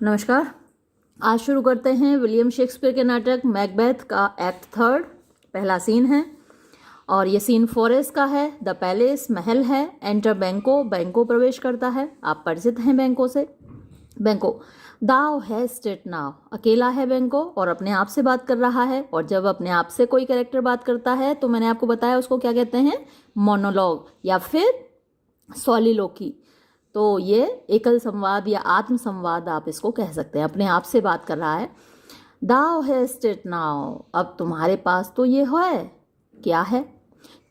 नमस्कार। आज शुरू करते हैं विलियम शेक्सपियर के नाटक मैकबेथ का एक्ट थर्ड। पहला सीन है और ये सीन फॉरेस्ट का है। द पैलेस महल है। एंटर बैंको, बैंको प्रवेश करता है। आप परिचित हैं बैंको से। बैंको, दाउ हैस्ट इट नाउ, अकेला है बैंको और अपने आप से बात कर रहा है। और जब अपने आप से कोई कैरेक्टर बात करता है तो मैंने आपको बताया उसको क्या कहते हैं, मोनोलॉग या फिर सॉलिलोकी। तो ये एकल संवाद या आत्म संवाद आप इसको कह सकते हैं। अपने आप से बात कर रहा है। दाउ हैस्ट इट नाउ, अब तुम्हारे पास तो ये है। क्या है?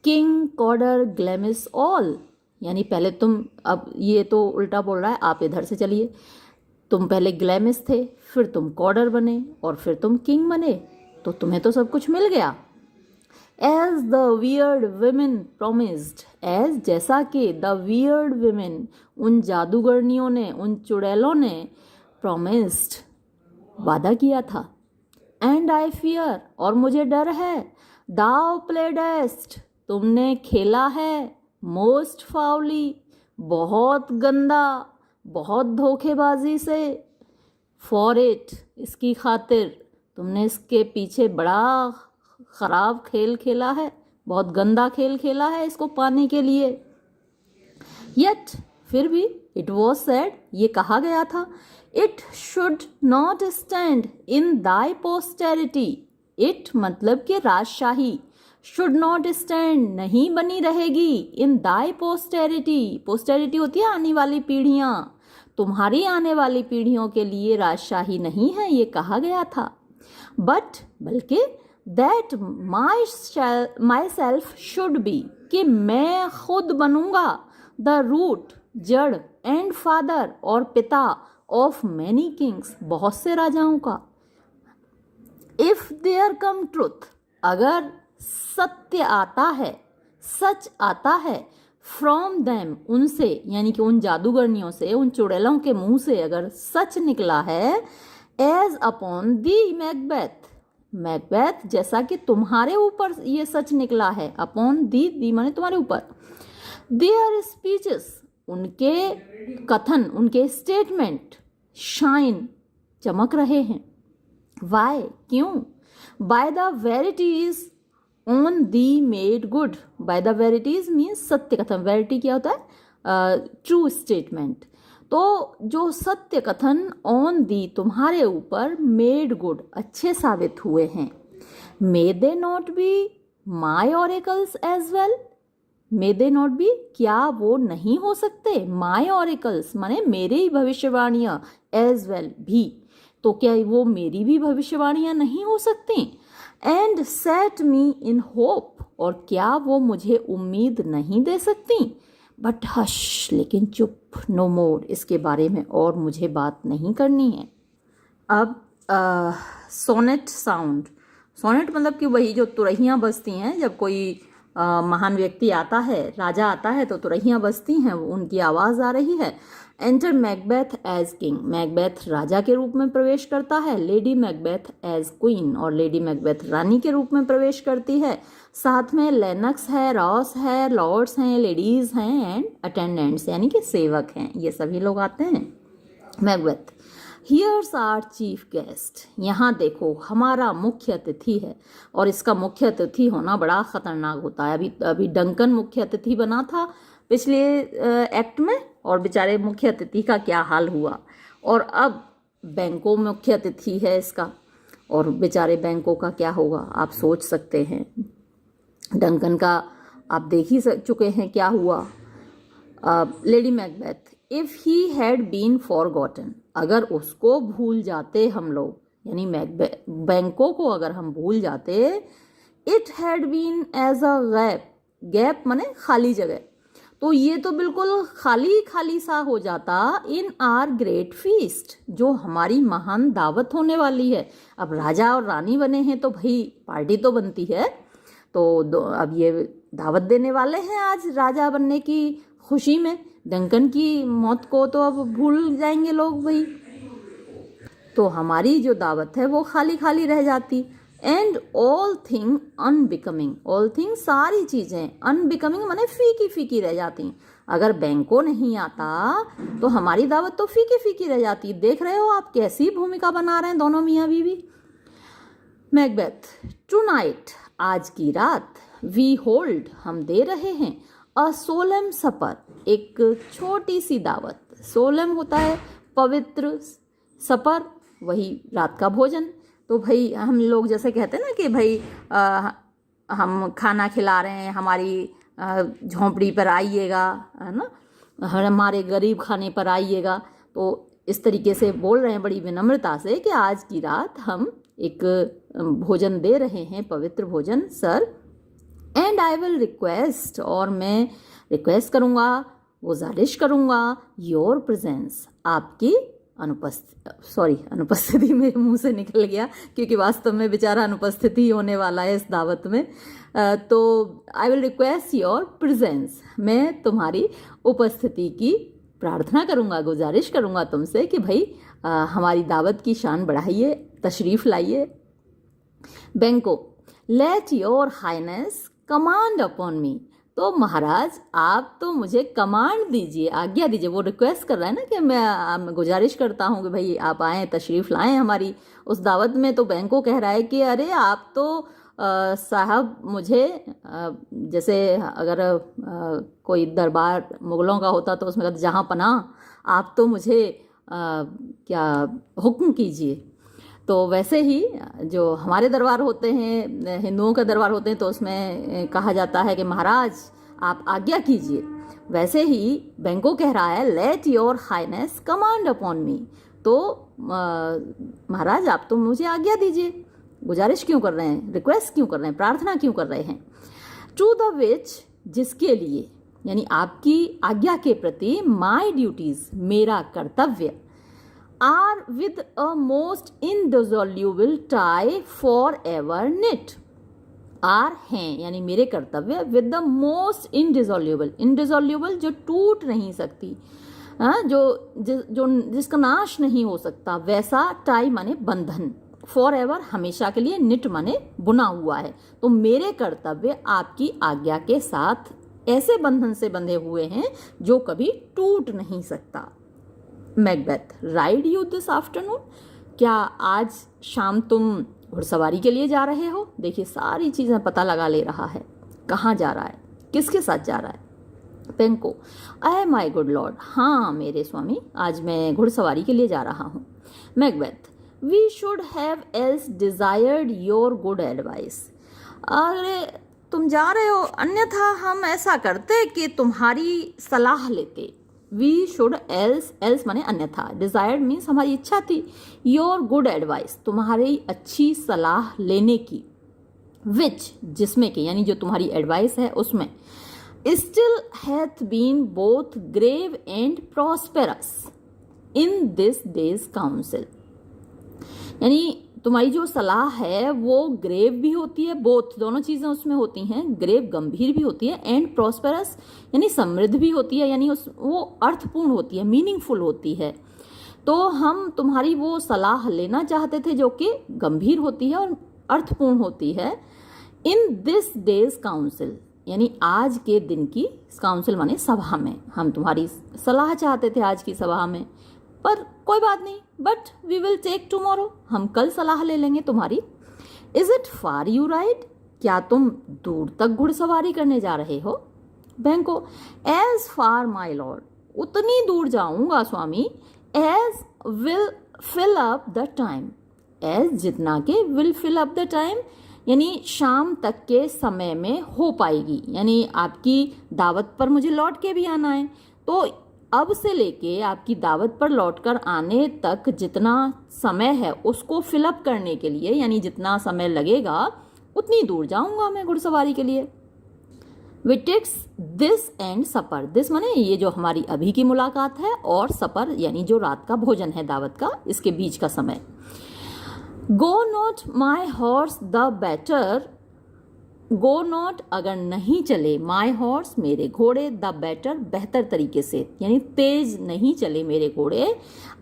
किंग कॉडर ग्लैमिस ऑल, यानी पहले तुम, अब ये तो उल्टा बोल रहा है, आप इधर से चलिए। तुम पहले ग्लैमिस थे, फिर तुम कॉडर बने और फिर तुम किंग बने, तो तुम्हें तो सब कुछ मिल गया। As the weird women promised, as जैसा कि the weird women, उन जादूगरनियों ने, उन चुड़ैलों ने promised, वादा किया था। And I fear, और मुझे डर है। Thou playedst, तुमने खेला है। Most foully, बहुत गंदा, बहुत धोखेबाजी से। For it, इसकी खातिर, तुमने इसके पीछे बड़ा खराब खेल खेला है, बहुत गंदा खेल खेला है इसको पाने के लिए। Yet, फिर भी, it was said, ये कहा गया था, it should not stand in thy posterity, it मतलब कि राजशाही, should not stand नहीं बनी रहेगी, in thy posterity, posterity होती है आने वाली पीढ़ियां, तुम्हारी आने वाली पीढ़ियों के लिए राजशाही नहीं है, ये कहा गया था। But बल्कि that myself should be, कि मैं खुद बनूंगा, the root, जड़, and father, और पिता, of many kings, बहुत से राजाओं का। if there come truth, अगर सत्य आता है, सच आता है, from them, उनसे, यानी कि उन जादूगरनियों से, उन चुड़ैलों के मुंह से अगर सच निकला है, as upon the Macbeth, Macbeth जैसा कि तुम्हारे ऊपर ये सच निकला है। अपॉन दी माने तुम्हारे ऊपर। देयर स्पीचेस, उनके कथन, उनके स्टेटमेंट, शाइन, चमक रहे हैं। वाई, क्यों? By the verities on the made good, by the verities means सत्य कथन। वेरिटी क्या होता है? True statement. तो जो सत्य कथन ऑन दी तुम्हारे ऊपर मेड गुड, अच्छे साबित हुए हैं। May they not be my oracles as well, may they not be, क्या वो नहीं हो सकते? माई ऑरेकल्स माने मेरे ही भविष्यवाणियां, एज वेल भी, तो क्या वो मेरी भी भविष्यवाणियां नहीं हो सकती? And set me in hope, और क्या वो मुझे उम्मीद नहीं दे सकती? बट हश, लेकिन चुप, नो मोर, इसके बारे में और मुझे बात नहीं करनी है। अब सोनेट साउंड, सोनेट मतलब कि वही जो तुरहियाँ बजती हैं जब कोई महान व्यक्ति आता है, राजा आता है, तो तुरहियाँ बजती हैं, उनकी आवाज़ आ रही है। Enter Macbeth as king, Macbeth राजा के रूप में प्रवेश करता है। लेडी मैकबेथ एज क्वीन, और लेडी मैकबेथ रानी के रूप में प्रवेश करती है। साथ में लेनक्स है, रॉस है, लॉर्ड्स हैं, लेडीज हैं, एंड अटेंडेंट्स यानी कि सेवक हैं, ये सभी लोग आते हैं। Macbeth, here's our chief guest, यहाँ देखो हमारा मुख्य अतिथि है। और इसका मुख्य अतिथि होना बड़ा खतरनाक होता है। अभी डंकन मुख्य अतिथि बना था पिछले एक्ट में, और बेचारे मुख्य अतिथि का क्या हाल हुआ। और अब बैंको मुख्य अतिथि है इसका, और बेचारे बैंको का क्या होगा आप सोच सकते हैं। डंकन का आप देख ही चुके हैं क्या हुआ। Lady Macbeth, if he had been forgotten, अगर उसको भूल जाते हम लोग, यानी बैंको को अगर हम भूल जाते, it had been as a gap, gap माने खाली जगह, तो ये तो बिल्कुल खाली खाली सा हो जाता इन आर ग्रेट फीस्ट, जो हमारी महान दावत होने वाली है। अब राजा और रानी बने हैं तो भाई पार्टी तो बनती है, तो अब ये दावत देने वाले हैं आज राजा बनने की खुशी में। डंकन की मौत को तो अब भूल जाएंगे लोग भाई, तो हमारी जो दावत है वो खाली खाली रह जाती। And all thing unbecoming, all thing सारी चीज़ें, अनबिकमिंग माने फीकी फीकी रह जाती। अगर बैंको नहीं आता तो हमारी दावत तो फीकी फीकी रह जाती। देख रहे हो आप कैसी भूमिका बना रहे हैं दोनों मियाँ बीवी। मैकबेथ, टुनाइट, आज की रात, वी होल्ड, हम दे रहे हैं, अ सोलम सपर, एक छोटी सी दावत। सोलम होता है पवित्र, सपर वही रात का भोजन। तो भाई हम लोग जैसे कहते हैं ना कि भाई हम खाना खिला रहे हैं, हमारी झोंपड़ी पर आइएगा, है ना, हमारे गरीब खाने पर आइएगा। तो इस तरीके से बोल रहे हैं बड़ी विनम्रता से कि आज की रात हम एक भोजन दे रहे हैं, पवित्र भोजन sir. And I will request, और मैं रिक्वेस्ट करूँगा, गुजारिश करूँगा, योर प्रेजेंस, आपकी अनुपस्थिति मेरे मुंह से निकल गया क्योंकि वास्तव में बेचारा अनुपस्थिति होने वाला है इस दावत में। तो I will request your presence, मैं तुम्हारी उपस्थिति की प्रार्थना करूँगा, गुजारिश करूँगा तुमसे कि भाई हमारी दावत की शान बढ़ाइए, तशरीफ़ लाइए। Banquo, let your highness command upon me, तो महाराज आप तो मुझे कमांड दीजिए, आज्ञा दीजिए। वो रिक्वेस्ट कर रहा है ना कि मैं गुजारिश करता हूँ कि भाई आप आएँ, तशरीफ़ लाएँ हमारी उस दावत में। तो बैंको कह रहा है कि अरे आप तो साहब मुझे जैसे अगर कोई दरबार मुग़लों का होता तो उसमें कहते जहाँ पनाह, आप तो मुझे क्या हुक्म कीजिए। तो वैसे ही जो हमारे दरबार होते हैं, हिंदुओं के दरबार होते हैं, तो उसमें कहा जाता है कि महाराज आप आज्ञा कीजिए। वैसे ही बैंको कह रहा है let your highness command upon me, तो महाराज आप तो मुझे आज्ञा दीजिए। गुजारिश क्यों कर रहे हैं, रिक्वेस्ट क्यों कर रहे हैं, प्रार्थना क्यों कर रहे हैं। टू द विच, जिसके लिए, यानी आपकी आज्ञा के प्रति, माई ड्यूटीज, मेरा कर्तव्य, are with a most indissoluble tie for ever knit, are हैं यानी मेरे कर्तव्य, with the most indissoluble, indissoluble जो टूट नहीं सकती, जो जिसका नाश नहीं हो सकता, वैसा टाई माने बंधन, फॉर एवर हमेशा के लिए, निट माने बुना हुआ है। तो मेरे कर्तव्य आपकी आज्ञा के साथ ऐसे बंधन से बंधे हुए हैं जो कभी टूट नहीं सकता। Macbeth, ride you this afternoon, क्या आज शाम तुम घुड़सवारी के लिए जा रहे हो। देखिए सारी चीज़ें पता लगा ले रहा है, कहाँ जा रहा है, किसके साथ जा रहा है। बैंको, आई माई गुड लॉर्ड, हाँ मेरे स्वामी, आज मैं घुड़सवारी के लिए जा रहा हूँ। Macbeth, we should have else desired your good advice, अरे तुम जा रहे हो, अन्यथा हम ऐसा करते कि तुम्हारी सलाह लेते। वी शुड एल्स, एल्स माने अन्यथा, डिजायर्ड मीन्स हमारी इच्छा थी, योर गुड एडवाइस, तुम्हारी अच्छी सलाह लेने की, विच जिसमें कि, यानी जो तुम्हारी एडवाइस है उसमें, still hath been both grave and prosperous in this day's council, यानी तुम्हारी जो सलाह है वो ग्रेव भी होती है, बोथ दोनों चीज़ें उसमें होती हैं, ग्रेव गंभीर भी होती है, एंड प्रॉस्पेरस यानी समृद्ध भी होती है, यानी वो अर्थपूर्ण होती है, मीनिंगफुल होती है। तो हम तुम्हारी वो सलाह लेना चाहते थे जो कि गंभीर होती है और अर्थपूर्ण होती है। इन दिस डेज काउंसिल, यानी आज के दिन की, काउंसिल माने सभा में, हम तुम्हारी सलाह चाहते थे आज की सभा में, पर कोई बात नहीं, but we will take tomorrow, हम कल सलाह ले लेंगे तुम्हारी। Is it far you ride, क्या तुम दूर तक घुड़सवारी करने जा रहे हो। बैंको, एज फार माई लॉर्ड, उतनी दूर जाऊंगा स्वामी, as will fill up the time, as जितना के will fill up the time, यानी शाम तक के समय में हो पाएगी, यानी आपकी दावत पर मुझे लौट के भी आना है, तो अब से लेके आपकी दावत पर लौटकर आने तक जितना समय है उसको फिलअप करने के लिए, यानी जितना समय लगेगा उतनी दूर जाऊंगा मैं घुड़सवारी के लिए। विटिक्स दिस एंड सपर, दिस माने ये जो हमारी अभी की मुलाकात है, और सपर यानी जो रात का भोजन है दावत का, इसके बीच का समय। Go not my horse the better, go not अगर नहीं चले, माई हॉर्स मेरे घोड़े, द बेटर बेहतर तरीके से, यानी तेज नहीं चले मेरे घोड़े,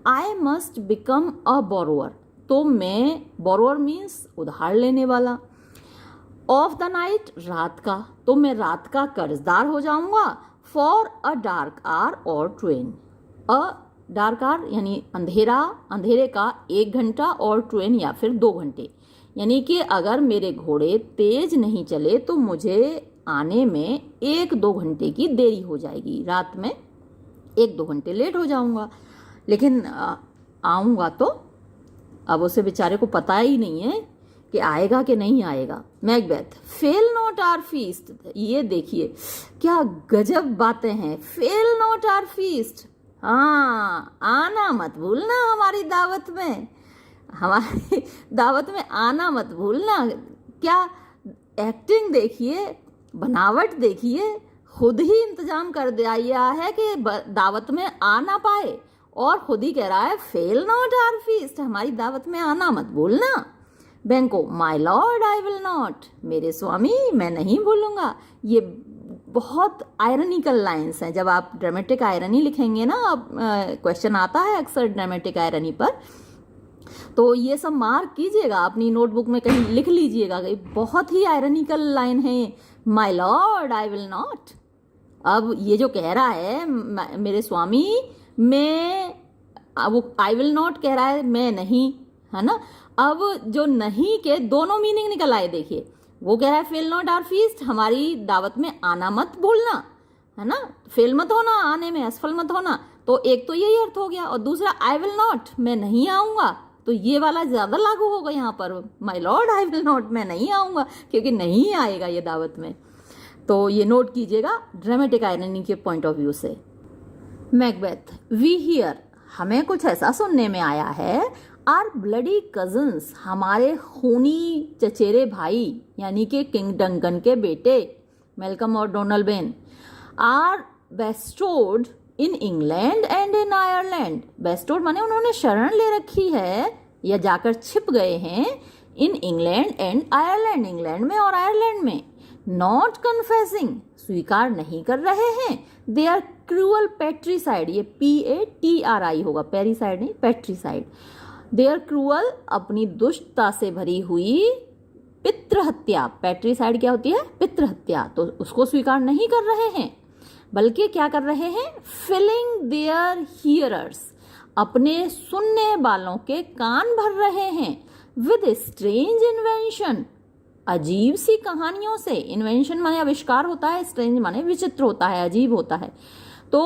I must become a borrower, तो मैं, बोरोअर मीन्स उधार लेने वाला, ऑफ द नाइट रात का, तो मैं रात का कर्जदार हो जाऊंगा, फॉर अ डार्क आवर और ट्रेन। अ डार्क आवर यानी अंधेरा, अंधेरे का 1 घंटा, और ट्रेन या फिर 2 घंटे। यानी कि अगर मेरे घोड़े तेज नहीं चले तो मुझे आने में 1-2 घंटे की देरी हो जाएगी, रात में 1-2 घंटे लेट हो जाऊंगा। लेकिन आऊँगा तो अब उसे बेचारे को पता ही नहीं है कि आएगा कि नहीं आएगा। Macbeth, fail not our feast. ये देखिए क्या गजब बातें हैं, फेल नॉट आवर फीस्ट। हाँ, आना मत भूलना हमारी दावत में, हमारी दावत में आना मत भूलना। क्या एक्टिंग देखिए, बनावट देखिए, खुद ही इंतजाम कर दिया है कि दावत में आ ना पाए, और खुद ही कह रहा है फेल नॉट आवर फीस्ट, हमारी दावत में आना मत भूलना। बैंको, my Lord I will not. मेरे स्वामी, मैं नहीं भूलूंगा। ये बहुत आयरनिकल लाइंस हैं। जब आप ड्रामेटिक आयरनी लिखेंगे ना, क्वेश्चन आता है अक्सर ड्रामेटिक आयरनी पर, तो ये सब मार्क कीजिएगा, अपनी नोटबुक में कहीं लिख लीजिएगा। बहुत ही आयरनिकल लाइन है, my Lord I will not. अब ये जो कह रहा है मेरे स्वामी, मैं, वो आई विल नॉट कह रहा है, मैं नहीं, है ना। अब जो नहीं के दोनों मीनिंग निकल आए। देखिए, वो कह रहा है फेल नॉट आवर फीस्ट, हमारी दावत में आना मत भूलना, है ना, फेल मत होना, आने में असफल मत होना। तो एक तो यही अर्थ हो गया, और दूसरा आई विल नॉट, मैं नहीं आऊँगा, तो ये वाला ज़्यादा लागू होगा यहाँ पर। My Lord I will not, मैं नहीं आऊँगा, क्योंकि नहीं आएगा ये दावत में। तो ये नोट कीजिएगा ड्रामेटिक आयरनी के पॉइंट ऑफ व्यू से। मैकबेथ, वी हियर, हमें कुछ ऐसा सुनने में आया है, आर ब्लडी कजन्स, हमारे खूनी चचेरे भाई यानी कि किंग डंकन के बेटे मेलकम और Donald are bestowed in England and in Ireland. Bestowed माने उन्होंने शरण ले रखी है या जाकर छिप गए हैं, इन इंग्लैंड एंड आयरलैंड, इंग्लैंड में और आयरलैंड में। नॉट कन्फेसिंग, स्वीकार नहीं कर रहे हैं, दे आर क्रूअल पेट्रीसाइड, ये PATRI होगा, पेरीसाइड नहीं, पेट्रीसाइड। दे आर क्रूअल, अपनी दुष्टता से भरी हुई पितृहत्या। पेट्रीसाइड क्या होती है? पितृहत्या। तो उसको स्वीकार नहीं कर रहे हैं, बल्कि क्या कर रहे हैं? फिलिंग देयर हियरर्स, अपने सुनने वालों के कान भर रहे हैं, विद स्ट्रेंज इन्वेंशन, अजीब सी कहानियों से। इन्वेंशन माने आविष्कार होता है, स्ट्रेंज माने विचित्र होता है, अजीब होता है। तो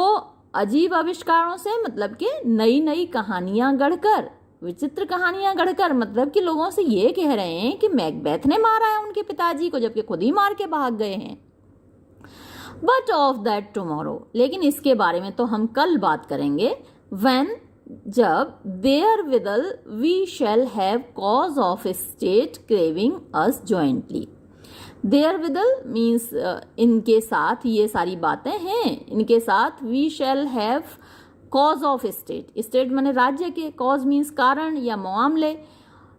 अजीब आविष्कारों से मतलब कि नई नई कहानियां गढ़कर, विचित्र कहानियां गढ़कर, मतलब कि लोगों से ये कह रहे हैं कि मैकबेथ ने मारा है उनके पिताजी को, जबकि खुद ही मार के भाग गए हैं। बट ऑफ दैट टुमारो, लेकिन इसके बारे में तो हम कल बात करेंगे। व्हेन, जब, therewithal we shall have cause of state craving us jointly. Therewithal means इनके साथ ये सारी बातें हैं, इनके साथ we shall have cause of state, state माने राज्य के, कॉज मीन्स कारण या मामले,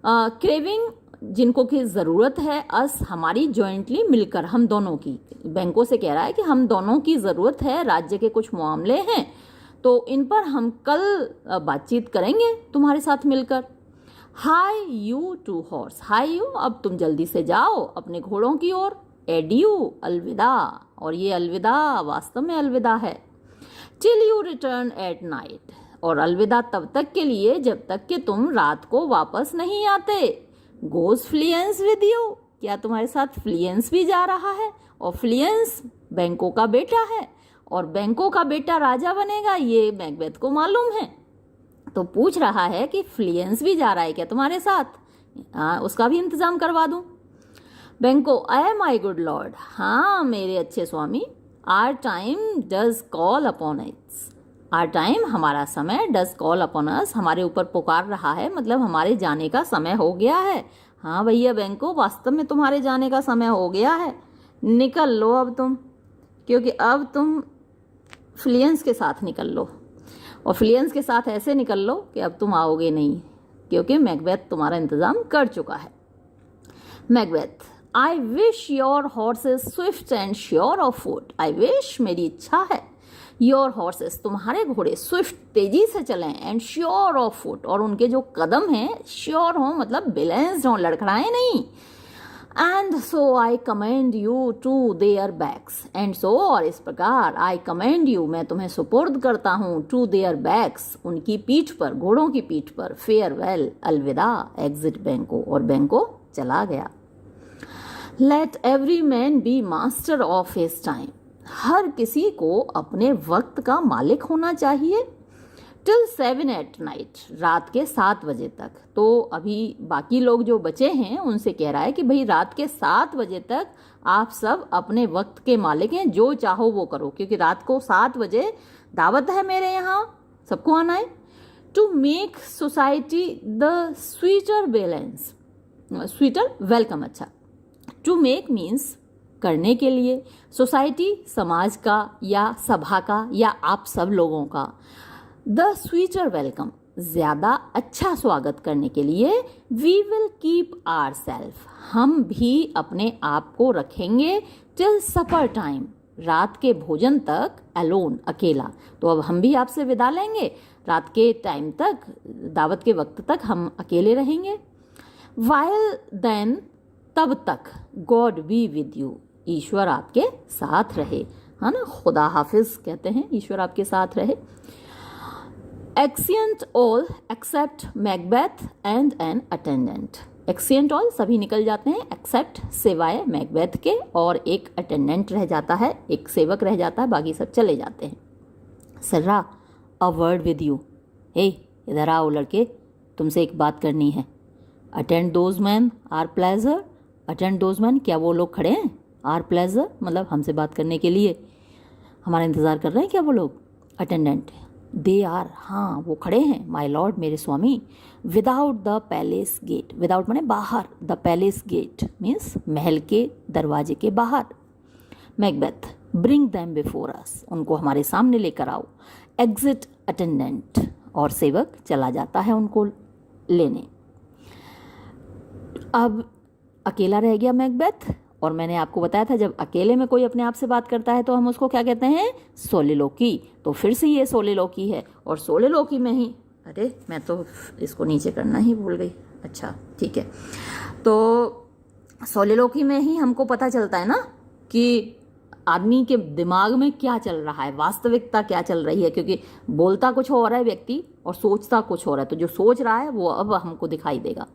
क्रेविंग जिनको की ज़रूरत है, अस हमारी, जॉइंटली मिलकर, हम दोनों की। बैंकों से कह रहा है कि हम दोनों की ज़रूरत है, राज्य के कुछ मामले हैं, तो इन पर हम कल बातचीत करेंगे तुम्हारे साथ मिलकर। Hie you to horse, hie you, अब तुम जल्दी से जाओ अपने घोड़ों की ओर। एडियू, अलविदा, और ये अलविदा वास्तव में अलविदा है। Till you return at night, और अलविदा तब तक के लिए जब तक कि तुम रात को वापस नहीं आते। गोज फ्लियंस विद यू, क्या तुम्हारे साथ फ्लियंस भी जा रहा है? और फ्लियंस बैंकों का बेटा है, और बैंकों का बेटा राजा बनेगा, ये मैकबेथ को मालूम है। तो पूछ रहा है कि फ्लियंस भी जा रहा है क्या तुम्हारे साथ? उसका भी इंतजाम करवा दूं। बैंको, आई माई गुड लॉर्ड, हाँ मेरे अच्छे स्वामी। Our time does call upon its, our time हमारा समय, डज कॉल अपॉन अस हमारे ऊपर पुकार रहा है, मतलब हमारे जाने का समय हो गया है। हाँ भैया बैंको, वास्तव में तुम्हारे जाने का समय हो गया है, निकल लो अब तुम, क्योंकि अब तुम फ्लियंस के साथ निकल लो, और फ्लियंस के साथ ऐसे निकल लो कि अब तुम आओगे नहीं, क्योंकि मैकबेथ तुम्हारा इंतजाम कर चुका है। Macbeth, I wish your horses Swift and sure of foot, I wish, मेरी इच्छा है, योर हॉर्सेस, तुम्हारे घोड़े, स्विफ्ट, तेजी से चलें, एंड श्योर ऑफ फुट, और उनके जो कदम हैं श्योर हों, मतलब बैलेंस्ड हों, लड़खड़ाएं नहीं, and so I commend you to their backs, and so और इस प्रकार आई कमेंड यू मैं तुम्हें सुपुर्द करता हूँ, टू देयर बैक्स उनकी पीठ पर, घोड़ों की पीठ पर, फेयरवेल अलविदा, एग्जिट बैंको और बैंको चला गया। Let every man be master of his time, हर किसी को अपने वक्त का मालिक होना चाहिए। टिल 7 at night, रात के 7 बजे तक। तो अभी बाकी लोग जो बचे हैं उनसे कह रहा है कि भाई रात के 7 बजे तक आप सब अपने वक्त के मालिक हैं, जो चाहो वो करो, क्योंकि रात को 7 बजे दावत है मेरे यहाँ, सबको आना है। To make society the sweeter balance, sweeter welcome, अच्छा। टू मेक मीन्स करने के लिए, सोसाइटी समाज का या सभा का या आप सब लोगों का, द स्वीटर वेलकम ज़्यादा अच्छा स्वागत करने के लिए, we will keep ourself हम भी अपने आप को रखेंगे, टिल सपर टाइम रात के भोजन तक, अलोन अकेला। तो अब हम भी आपसे विदा लेंगे, रात के टाइम तक, दावत के वक्त तक हम अकेले रहेंगे। वाइल देन तब तक, गॉड बी विद यू ईश्वर आपके साथ रहे, है ना, खुदा हाफिज कहते हैं, ईश्वर आपके साथ रहे। Exeunt all except Macbeth and an attendant, exeunt all सभी निकल जाते हैं एक्सेप्ट सिवाय मैकबेथ के, और एक अटेंडेंट रह जाता है, एक सेवक रह जाता है, बाकी सब चले जाते हैं। Sirrah a word with you, हे इधर आओ लड़के, तुमसे एक बात करनी है। Attend those men our pleasure, attend those men क्या वो लोग खड़े हैं, आर प्लेजर मतलब हमसे बात करने के लिए, हमारा इंतज़ार कर रहे हैं क्या वो लोग। अटेंडेंट दे आर, हाँ वो खड़े हैं, माय लॉर्ड मेरे स्वामी, without the palace gate, without माने बाहर, द पैलेस गेट मीन्स महल के दरवाजे के बाहर। Macbeth bring them before us, उनको हमारे सामने लेकर आओ। एग्जिट अटेंडेंट, और सेवक चला जाता है उनको लेने। अब अकेला रह गया मैकबेथ, और मैंने आपको बताया था जब अकेले में कोई अपने आप से बात करता है तो हम उसको क्या कहते हैं, सोलिलोकी। तो फिर से ये सोलिलोकी है, और सोलिलोकी में ही, अरे मैं तो इसको नीचे करना ही भूल गई, अच्छा ठीक है। तो सोलिलोकी में ही हमको पता चलता है ना कि आदमी के दिमाग में क्या चल रहा है, वास्तविकता क्या चल रही है, क्योंकि बोलता कुछ हो रहा है व्यक्ति और सोचता कुछ हो रहा है, तो जो सोच रहा है वो अब हमको दिखाई देगा।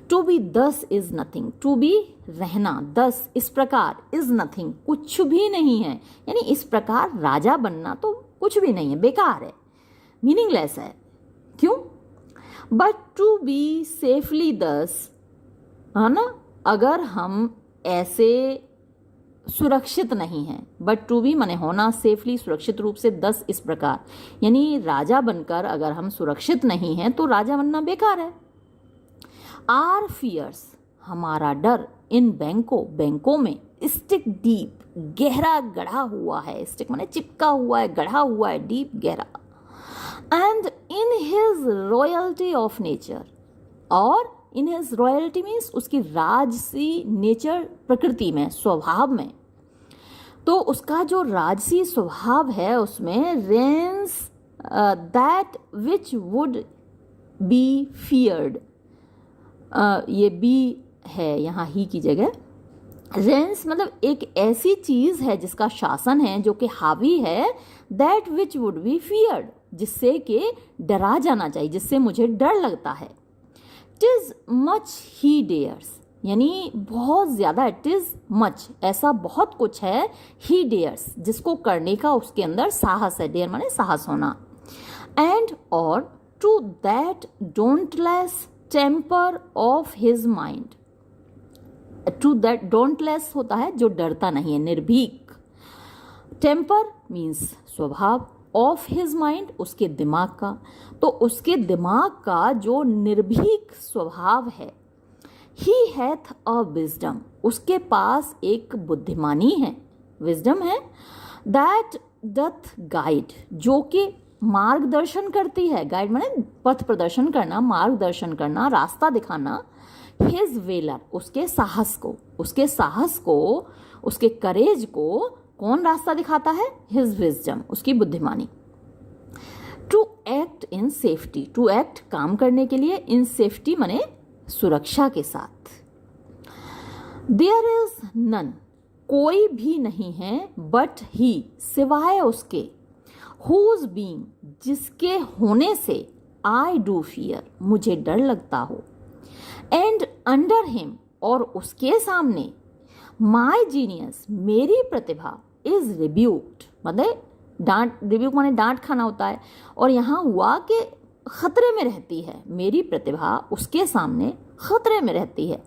टू बी दस इज नथिंग, टू बी रहना, दस इस प्रकार, इज नथिंग कुछ भी नहीं है, यानी इस प्रकार राजा बनना तो कुछ भी नहीं है, बेकार है, मीनिंगलेस है। क्यों? बट टू बी सेफली दस, है ना, अगर हम ऐसे सुरक्षित नहीं हैं, बट टू बी माने होना, सेफली सुरक्षित रूप से, 10 इस प्रकार, यानी राजा बनकर अगर हम सुरक्षित नहीं हैं तो राजा बनना बेकार है। आर फियर्स हमारा डर, इन बैंकों, बैंकों में, स्टिक डीप गहरा गढ़ा हुआ है, स्टिक माने चिपका हुआ है, गढ़ा हुआ है, डीप गहरा। And in his royalty of nature, और इन हिज रॉयल्टी मीन्स उसकी राजसी नेचर, प्रकृति में, स्वभाव में, तो उसका जो राजसी स्वभाव है उसमें Reigns that which would be feared, ये बी है यहाँ ही की जगह, रेंस मतलब एक ऐसी चीज है जिसका शासन है, जो कि हावी है, that which would be feared जिससे कि डरा जाना चाहिए, जिससे मुझे डर लगता है। टिज मच ही डेयर्स, यानी बहुत ज़्यादा, इट इज़ मच ऐसा बहुत कुछ है, ही डेयर्स जिसको करने का उसके अंदर साहस है, डेयर माने साहस होना। एंड और to that dauntless temper of his mind, to that dauntless होता है जो डरता नहीं है, निर्भीक। टेम्पर मीन्स स्वभाव, ऑफ हिज माइंड उसके दिमाग का, तो उसके दिमाग का जो निर्भीक स्वभाव है। ही हैथ अ विजडम, उसके पास एक बुद्धिमानी है, विजडम है। दैट डथ गाइड, जो कि मार्गदर्शन करती है, गाइड माने पथ प्रदर्शन करना, मार्गदर्शन करना, रास्ता दिखाना। हिज वेलर, उसके साहस को, उसके साहस को, उसके करेज को कौन रास्ता दिखाता है? हिज विजडम, उसकी बुद्धिमानी। To act in safety, to act काम करने के लिए, इन सेफ्टी माने सुरक्षा के साथ। देयर इज नन, कोई भी नहीं है, बट ही, सिवाय उसके, हुज बीइंग, जिसके होने से, आई डू फियर, मुझे डर लगता हो, एंड अंडर हिम, और उसके सामने, माई जीनियस, मेरी प्रतिभा, इज रिब्यूक्ड, मतलब डांट, रिब्यूक माने डांट खाना होता है, और यहाँ हुआ कि खतरे में रहती है, मेरी प्रतिभा उसके सामने खतरे में रहती है।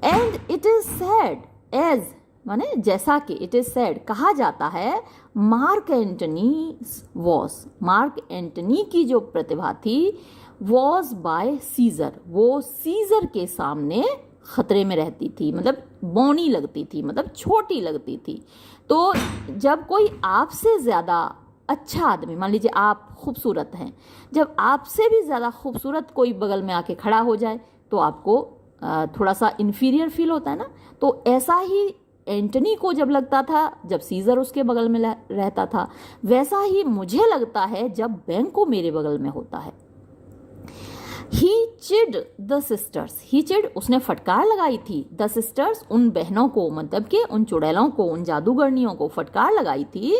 And it is said, as माने जैसा कि, इट इज सैड कहा जाता है, Mark Antony was, Mark Antony की जो प्रतिभा थी, वॉज बाय सीजर, वो सीजर के सामने खतरे में रहती थी, मतलब बौनी लगती थी, मतलब छोटी लगती थी। तो जब कोई आपसे ज़्यादा अच्छा आदमी, मान लीजिए आप खूबसूरत हैं, जब आपसे भी ज़्यादा खूबसूरत कोई बगल में आके खड़ा हो जाए तो आपको थोड़ा सा इन्फीरियर फील होता है ना। तो ऐसा ही एंटनी को जब लगता था जब सीजर उसके बगल में रहता था, वैसा ही मुझे लगता है जब बैंको मेरे बगल में होता है। ही चिड द सिस्टर्स, ही चिड उसने फटकार लगाई थी, द सिस्टर्स उन बहनों को, मतलब कि उन चुड़ैलों को, उन जादूगरनियों को फटकार लगाई थी।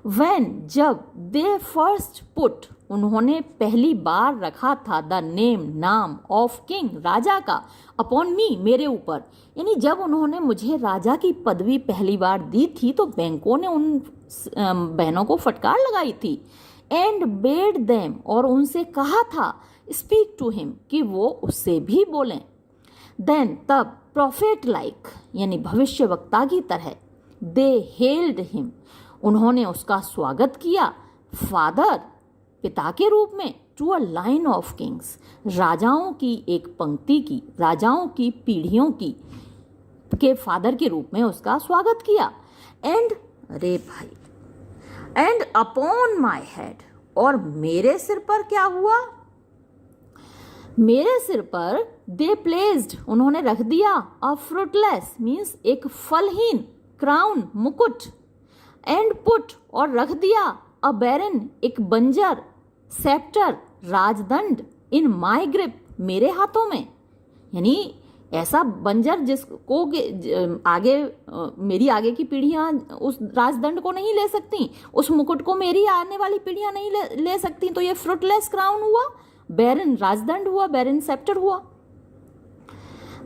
व्हेन जब, दे फर्स्ट पुट उन्होंने पहली बार रखा था, द नेम नाम, ऑफ किंग राजा का, अपॉन मी मेरे ऊपर, यानी जब उन्होंने मुझे राजा की पदवी पहली बार दी थी तो बैंकों ने उन बहनों को फटकार लगाई थी। एंड बेड देम, और उनसे कहा था, स्पीक टू हिम, कि वो उससे भी बोलें। देन तब, प्रॉफेट लाइक यानी भविष्यवक्ता की तरह, दे हेल्ड हिम उन्होंने उसका स्वागत किया, फादर पिता के रूप में, to a line of kings राजाओं की एक पंक्ति की, राजाओं की पीढ़ियों की के फादर के रूप में उसका स्वागत किया। एंड अरे भाई, एंड अपॉन माई हेड, और मेरे सिर पर क्या हुआ, मेरे सिर पर दे प्लेस्ड उन्होंने रख दिया, अ फ्रूटलेस मीन्स एक फलहीन, क्राउन मुकुट, एंड पुट और रख दिया, अ बैरन एक बंजर, सेप्टर राजदंड, इन माई ग्रिप मेरे हाथों में, यानी ऐसा बंजर जिसको आगे मेरी आगे की पीढ़ियां उस राजदंड को नहीं ले सकती, उस मुकुट को मेरी आने वाली पीढ़ियां नहीं ले सकती। तो ये फ्रूटलेस क्राउन हुआ, बैरन राजदंड हुआ, बैरन सेप्टर हुआ।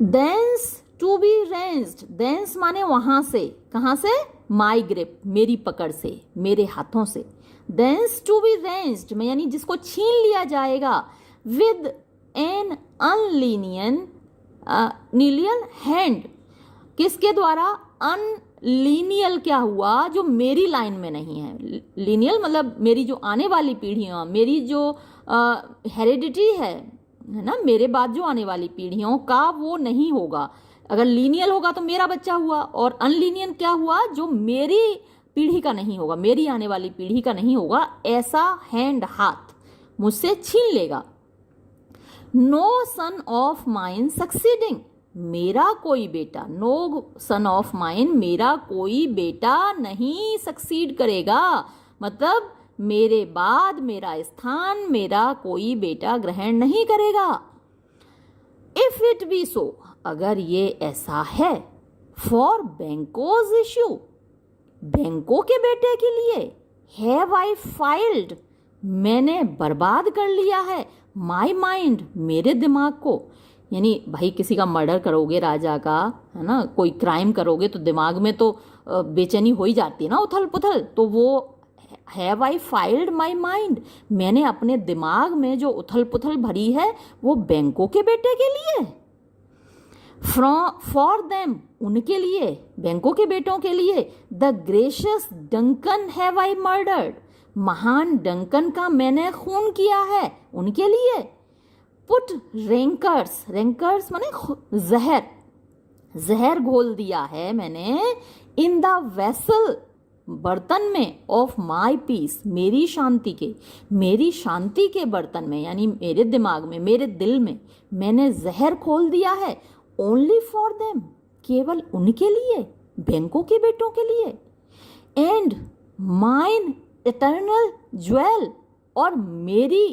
Thence to be wrenched, thence माने वहां से, कहां से, माई ग्रिप मेरी पकड़ से, मेरे हाथों से, देंस टू बी रेंज्ड में यानी जिसको छीन लिया जाएगा, विद एन अनलीनियन नीलियल हैंड, किसके द्वारा, अनलीनियल क्या हुआ, जो मेरी लाइन में नहीं है, लीनियल मतलब मेरी जो आने वाली पीढ़ियां, मेरी जो हेरिडिटी है ना, मेरे बाद जो आने वाली पीढ़ियों का वो नहीं होगा। अगर लीनियल होगा तो मेरा बच्चा हुआ, और अनलीनियल क्या हुआ, जो मेरी पीढ़ी का नहीं होगा, मेरी आने वाली पीढ़ी का नहीं होगा, ऐसा हैंड हाथ मुझसे छीन लेगा। No son of mine succeeding, मेरा कोई बेटा, नो सन ऑफ माइन मेरा कोई बेटा नहीं सक्सीड करेगा, मतलब मेरे बाद मेरा स्थान मेरा कोई बेटा ग्रहण नहीं करेगा। इफ इट बी सो, अगर ये ऐसा है, फॉर बैंकोज इश्यू, बैंकों के बेटे के लिए, हैव आई फाइल्ड मैंने बर्बाद कर लिया है, माई माइंड मेरे दिमाग को, यानी भाई किसी का मर्डर करोगे राजा का, है ना, कोई क्राइम करोगे तो दिमाग में तो बेचैनी हो ही जाती है ना, उथल पुथल, तो वो have I filed my mind, मैंने अपने दिमाग में जो उथल पुथल भरी है वो बैंकों के बेटे के लिए, फॉर देम उनके लिए, बैंकों के बेटों के लिए, the gracious Duncan have I murdered, महान डंकन का मैंने खून किया है उनके लिए। पुट रेंकर्स, रेंकर्स माने जहर, जहर घोल दिया है मैंने, इन द वेसल बर्तन में, ऑफ माई पीस मेरी शांति के, मेरी शांति के बर्तन में, यानी मेरे दिमाग में, मेरे दिल में मैंने जहर खोल दिया है, ओनली फॉर देम केवल उनके लिए, बैंकों के बेटों के लिए। एंड माइन इटर्नल ज्वेल, और मेरी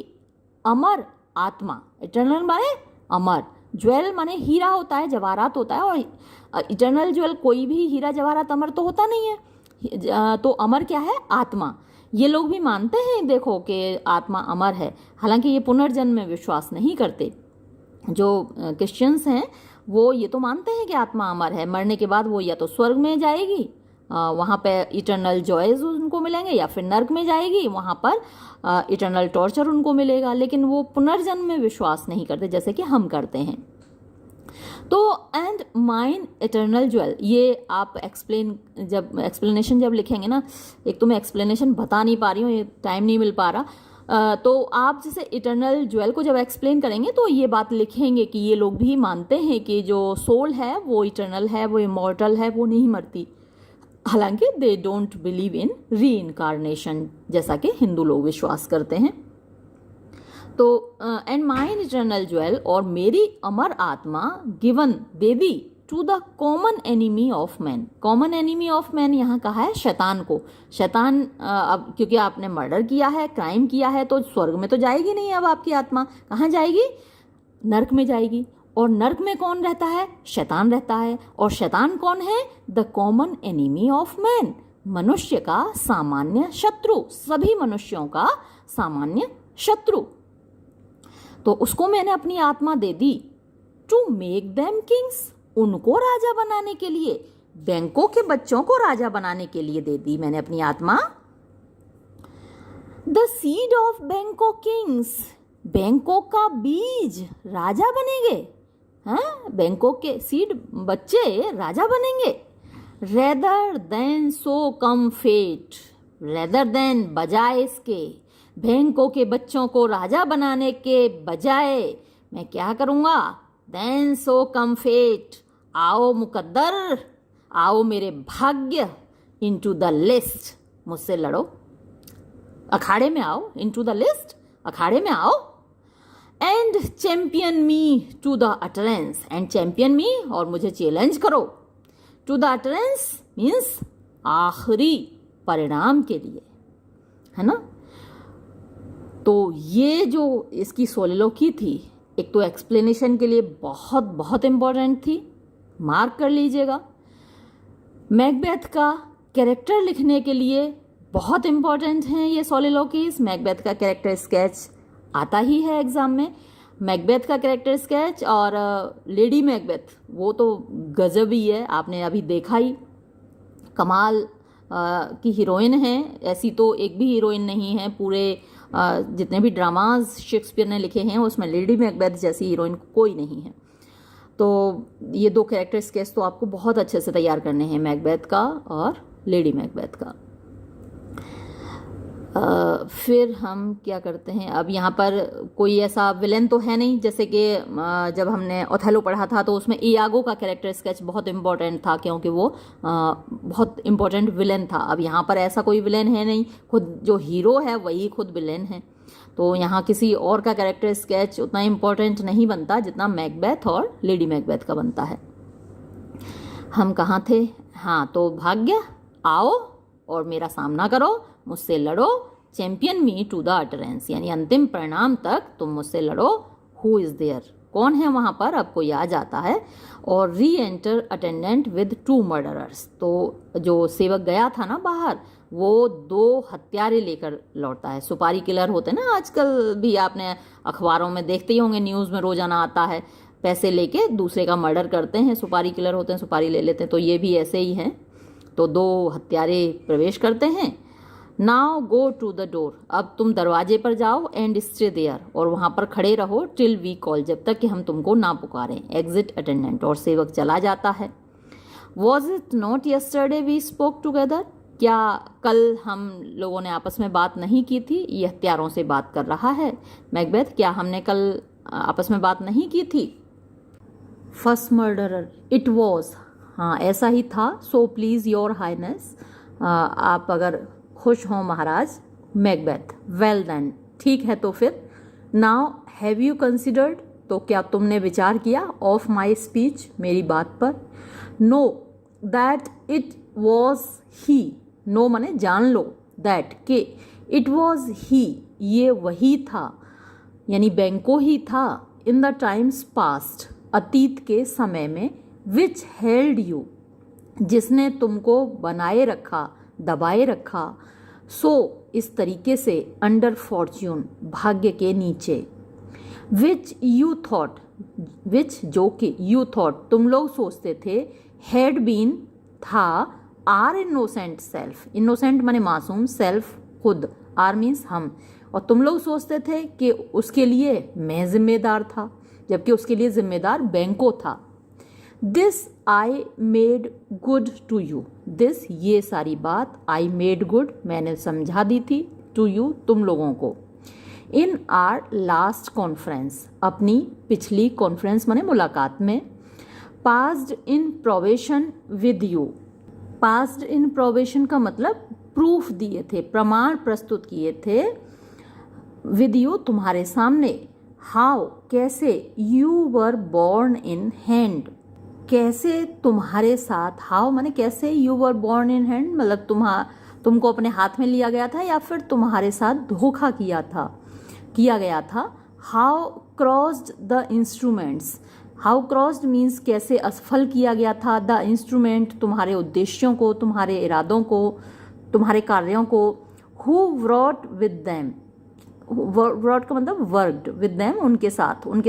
अमर आत्मा, इटर्नल माने अमर, ज्वेल माने हीरा होता है, जवाहरात होता है, और इटर्नल ज्वेल कोई भी हीरा जवाहरात अमर तो होता नहीं है। तो अमर क्या है? आत्मा। ये लोग भी मानते हैं देखो कि आत्मा अमर है, हालांकि ये पुनर्जन्म में विश्वास नहीं करते। जो क्रिश्चियंस हैं वो ये तो मानते हैं कि आत्मा अमर है, मरने के बाद वो या तो स्वर्ग में जाएगी, वहाँ पे इटर्नल जॉयज उनको मिलेंगे, या फिर नर्क में जाएगी, वहाँ पर इटर्नल टॉर्चर उनको मिलेगा। लेकिन वो पुनर्जन्म में विश्वास नहीं करते जैसे कि हम करते हैं। तो एंड माइन इटर्नल ज्वेल, ये आप एक्सप्लेनेशन जब लिखेंगे ना, एक तो मैं एक्सप्लेनेशन बता नहीं पा रही हूँ, ये टाइम नहीं मिल पा रहा, तो आप जैसे इटर्नल ज्वेल को जब एक्सप्लेन करेंगे तो ये बात लिखेंगे कि ये लोग भी मानते हैं कि जो सोल है वो इटर्नल है, वो इमॉर्टल है, वो नहीं मरती। हालांकि दे डोंट बिलीव इन री इनकारनेशन, जैसा कि हिंदू लोग विश्वास करते हैं। तो एंड माइन इटर्नल ज्वेल, और मेरी अमर आत्मा गिवन दे दी to the common enemy of man. Common enemy of man यहाँ कहा है शैतान को। शैतान अब क्योंकि आपने मर्डर किया है, क्राइम किया है, तो स्वर्ग में तो जाएगी नहीं, अब आपकी आत्मा कहाँ जाएगी? नर्क में जाएगी। और नर्क में कौन रहता है? शैतान रहता है। और शैतान कौन है? The common enemy of man, मनुष्य का सामान्य शत्रु, सभी मनुष्यों का सामान्य शत्रु। तो उसको मैंने अपनी आत्मा दे दी टू मेक देम किंग्स, उनको राजा बनाने के लिए, बैंकों के बच्चों को राजा बनाने के लिए दे दी मैंने अपनी आत्मा। द सीड ऑफ बैंकों किंग्स, बैंकों का बीज राजा बनेंगे। हाँ, बैंकों के सीड बच्चे राजा बनेंगे। रेदर देन सो कम फेट, रेदर देन बजाय इसके, बैंकों के बच्चों को राजा बनाने के बजाय मैं क्या करूँगा? देन सो कम फेट, आओ मुकद्दर, आओ मेरे भाग्य, इनटू द लिस्ट, मुझसे लड़ो, अखाड़े में आओ, इनटू द लिस्ट, अखाड़े में आओ। And champion me to the utterance, and champion me, और मुझे चैलेंज करो, टू द अटरेंस मीन्स आखिरी परिणाम के लिए, है ना। तो ये जो इसकी सोलिलोकी थी, एक तो एक्सप्लेनेशन के लिए बहुत बहुत इम्पोर्टेंट थी, मार्क कर लीजिएगा। मैकबेथ का कैरेक्टर लिखने के लिए बहुत इम्पोर्टेंट हैं ये सोलिलोकीज। मैकबेथ का कैरेक्टर स्केच आता ही है एग्जाम में। मैकबेथ का कैरेक्टर स्केच और लेडी मैकबेथ, वो तो गजब ही है, आपने अभी देखा ही, कमाल की हीरोइन है, ऐसी तो एक भी हीरोइन नहीं है पूरे जितने भी ड्रामाज शेक्सपियर ने लिखे हैं उसमें लेडी मैकबेथ जैसी हीरोइन कोई नहीं है। तो ये दो कैरेक्टर स्केच तो आपको बहुत अच्छे से तैयार करने हैं, मैकबेथ का और लेडी मैकबेथ का। फिर हम क्या करते हैं, अब यहाँ पर कोई ऐसा विलेन तो है नहीं, जैसे कि जब हमने ओथेलो पढ़ा था तो उसमें इयागो का कैरेक्टर स्केच बहुत इम्पोर्टेंट था, क्योंकि वो बहुत इम्पोर्टेंट विलेन था। अब यहाँ पर ऐसा कोई विलेन है नहीं, खुद जो हीरो है वही खुद विलेन है। तो यहाँ किसी और का कैरेक्टर स्केच उतना इम्पोर्टेंट नहीं बनता जितना मैकबेथ और लेडी मैकबेथ का बनता है। हम कहाँ थे? हाँ, तो भाग्य, आओ और मेरा सामना करो, मुझसे लड़ो, champion me to the utterance, यानी अंतिम परिणाम तक तुम मुझसे लड़ो। हु इज़ देयर, कौन है वहाँ पर, आपको याद आता है। और री एंटर अटेंडेंट विद 2 मर्डरर्स, तो जो सेवक गया था ना बाहर, वो 2 हत्यारे लेकर लौटता है। सुपारी किलर होते ना, आजकल भी आपने अखबारों में देखते ही होंगे, न्यूज़ में रोजाना आता है, पैसे लेके दूसरे का मर्डर करते हैं, सुपारी किलर होते हैं, सुपारी ले लेते हैं। तो ये भी ऐसे ही हैं। तो 2 हत्यारे प्रवेश करते हैं। Now go to the door, अब तुम दरवाजे पर जाओ, एंड स्टे देयर, और वहाँ पर खड़े रहो, टिल वी कॉल, जब तक कि हम तुमको ना पुकारें। एग्जिट अटेंडेंट, और सेवक चला जाता है। Was it not yesterday we spoke together, क्या कल हम लोगों ने आपस में बात नहीं की थी? ये हत्यारों से बात कर रहा है मैकबेथ, क्या हमने कल आपस में बात नहीं की थी? फर्स्ट मर्डरर, इट वॉज, हाँ ऐसा ही था। सो प्लीज़ योर हाइनेस, आप अगर खुश हों महाराज। मैकबेथ, वेल देन, ठीक है तो फिर। नाउ हैव यू कंसिडर्ड, तो क्या तुमने विचार किया? ऑफ माई स्पीच, मेरी बात पर। Know that it was he, know माने जान लो, दैट के, इट वॉज ही, ये वही था, यानी बैंको ही था। इन द टाइम्स पास्ट, अतीत के समय में, विच हेल्ड यू, जिसने तुमको बनाए रखा, दबाए रखा, सो इस तरीके से, अंडर फॉर्च्यून, भाग्य के नीचे, विच यू थॉट, विच जो कि, यू थॉट तुम लोग सोचते थे, हैड बीन था, आर इनोसेंट सेल्फ, इनोसेंट माने मासूम, सेल्फ खुद, आर मीन्स हम, और तुम लोग सोचते थे कि उसके लिए मैं जिम्मेदार था, जबकि उसके लिए जिम्मेदार बैंको था। This I made good to you, this ये सारी बात, आई मेड गुड मैंने समझा दी थी, टू यू तुम लोगों को, इन आर लास्ट कॉन्फ्रेंस अपनी पिछली कॉन्फ्रेंस माने मुलाकात में, passed in probation with you, passed in probation का मतलब प्रूफ दिए थे, प्रमाण प्रस्तुत किए थे, विद यू तुम्हारे सामने, हाउ कैसे, you were born in hand, कैसे तुम्हारे साथ, हाउ माने कैसे, you were born in hand मतलब तुमको अपने हाथ में लिया गया था या फिर तुम्हारे साथ धोखा किया गया था, how crossed the instruments, how crossed means कैसे असफल किया गया था, द इंस्ट्रूमेंट तुम्हारे उद्देश्यों को, तुम्हारे इरादों को, तुम्हारे कार्यों को, हु व्रॉट विद दैम, व्रॉट का मतलब वर्कड विद दैम उनके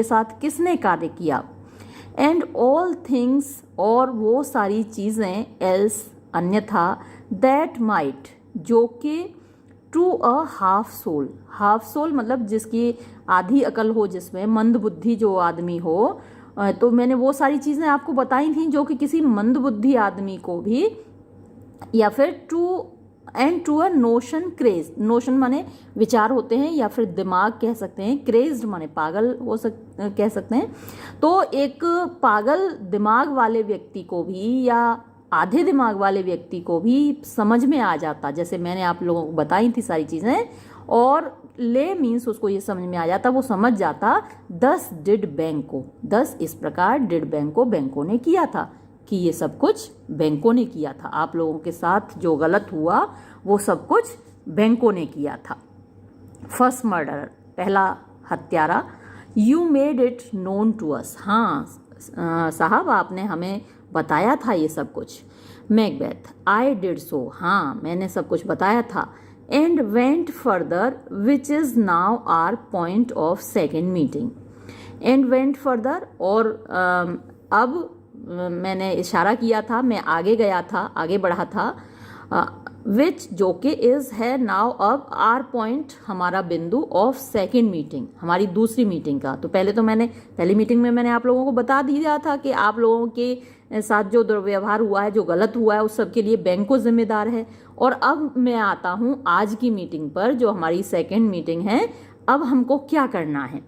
साथ किसने कार्य किया, एंड ऑल थिंग्स और वो सारी चीज़ें, एल्स अन्यथा, दैट माइट जो कि, टू अ हाफ सोल मतलब जिसकी आधी अकल हो, जिसमें मंद बुद्धि जो आदमी हो, तो मैंने वो सारी चीज़ें आपको बताई थी जो कि किसी मंद बुद्धि आदमी को भी, या फिर to a notion crazed, notion माने विचार होते हैं या फिर दिमाग कह सकते हैं, क्रेज्ड माने पागल कह सकते हैं, तो एक पागल दिमाग वाले व्यक्ति को भी या आधे दिमाग वाले व्यक्ति को भी समझ में आ जाता, जैसे मैंने आप लोगों को बताई थी सारी चीज़ें, और ले मीन्स उसको ये समझ में आ जाता, वो समझ जाता, दस डिड बैंको, दस इस प्रकार, डिड बैंको ने किया था, कि ये सब कुछ बैंको ने किया था, आप लोगों के साथ जो गलत हुआ वो सब कुछ बैंको ने किया था। फर्स्ट मर्डर पहला हत्यारा, you made it known to us, हाँ साहब आपने हमें बताया था ये सब कुछ। मैकबेथ, आई डिड सो, हाँ मैंने सब कुछ बताया था, and went further which is now our point of second meeting, and went further और अब मैंने इशारा किया था, मैं आगे गया था, आगे बढ़ा था, विच जो कि इज़ है नाउ अब, आर पॉइंट हमारा बिंदु, ऑफ सेकेंड मीटिंग हमारी दूसरी मीटिंग का। तो पहले तो मैंने पहली मीटिंग में मैंने आप लोगों को बता दिया था कि आप लोगों के साथ जो दुर्व्यवहार हुआ है, जो गलत हुआ है, उस सब के लिए बैंक को जिम्मेदार है। और अब मैं आता हूँ आज की मीटिंग पर, जो हमारी सेकेंड मीटिंग है। अब हमको क्या करना है?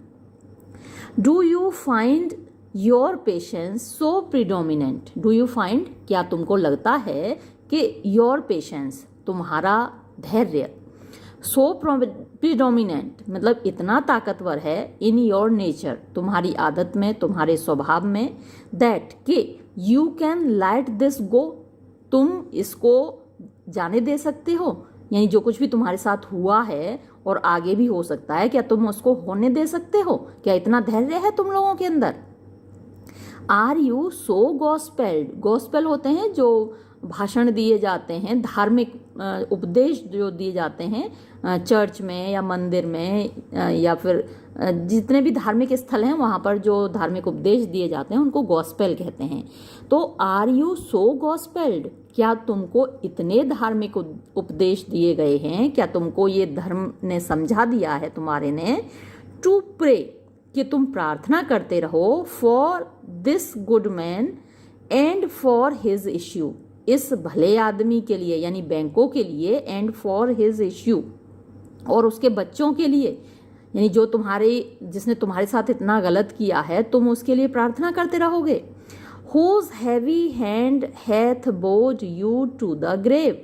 Do you find your patience so predominant, do you find, क्या तुमको लगता है कि योर पेशेंस तुम्हारा धैर्य, सो प्रिडोमिनेंट मतलब इतना ताकतवर है, इन योर नेचर तुम्हारी आदत में, तुम्हारे स्वभाव में, दैट कि you can let this go, तुम इसको जाने दे सकते हो, यानी जो कुछ भी तुम्हारे साथ हुआ है और आगे भी हो सकता है, क्या तुम उसको होने दे सकते हो? क्या इतना धैर्य है तुम लोगों के अंदर? आर यू सो गॉस्पेल्ड, गॉस्पेल होते हैं जो भाषण दिए जाते हैं, धार्मिक उपदेश जो दिए जाते हैं चर्च में या मंदिर में, या फिर जितने भी धार्मिक स्थल हैं वहाँ पर जो धार्मिक उपदेश दिए जाते हैं उनको गॉस्पेल कहते हैं। तो आर यू सो गॉस्पेल्ड, क्या तुमको इतने धार्मिक उपदेश दिए गए हैं, क्या तुमको ये धर्म ने समझा दिया है तुम्हारे ने, टू प्रे कि तुम प्रार्थना करते रहो, for this good man and for his issue, इस भले आदमी के लिए यानी बैंकों के लिए, एंड फॉर हिज इश्यू और उसके बच्चों के लिए, यानी जो जिसने तुम्हारे साथ इतना गलत किया है तुम उसके लिए प्रार्थना करते रहोगे। Whose heavy hand hath bowed you to the grave,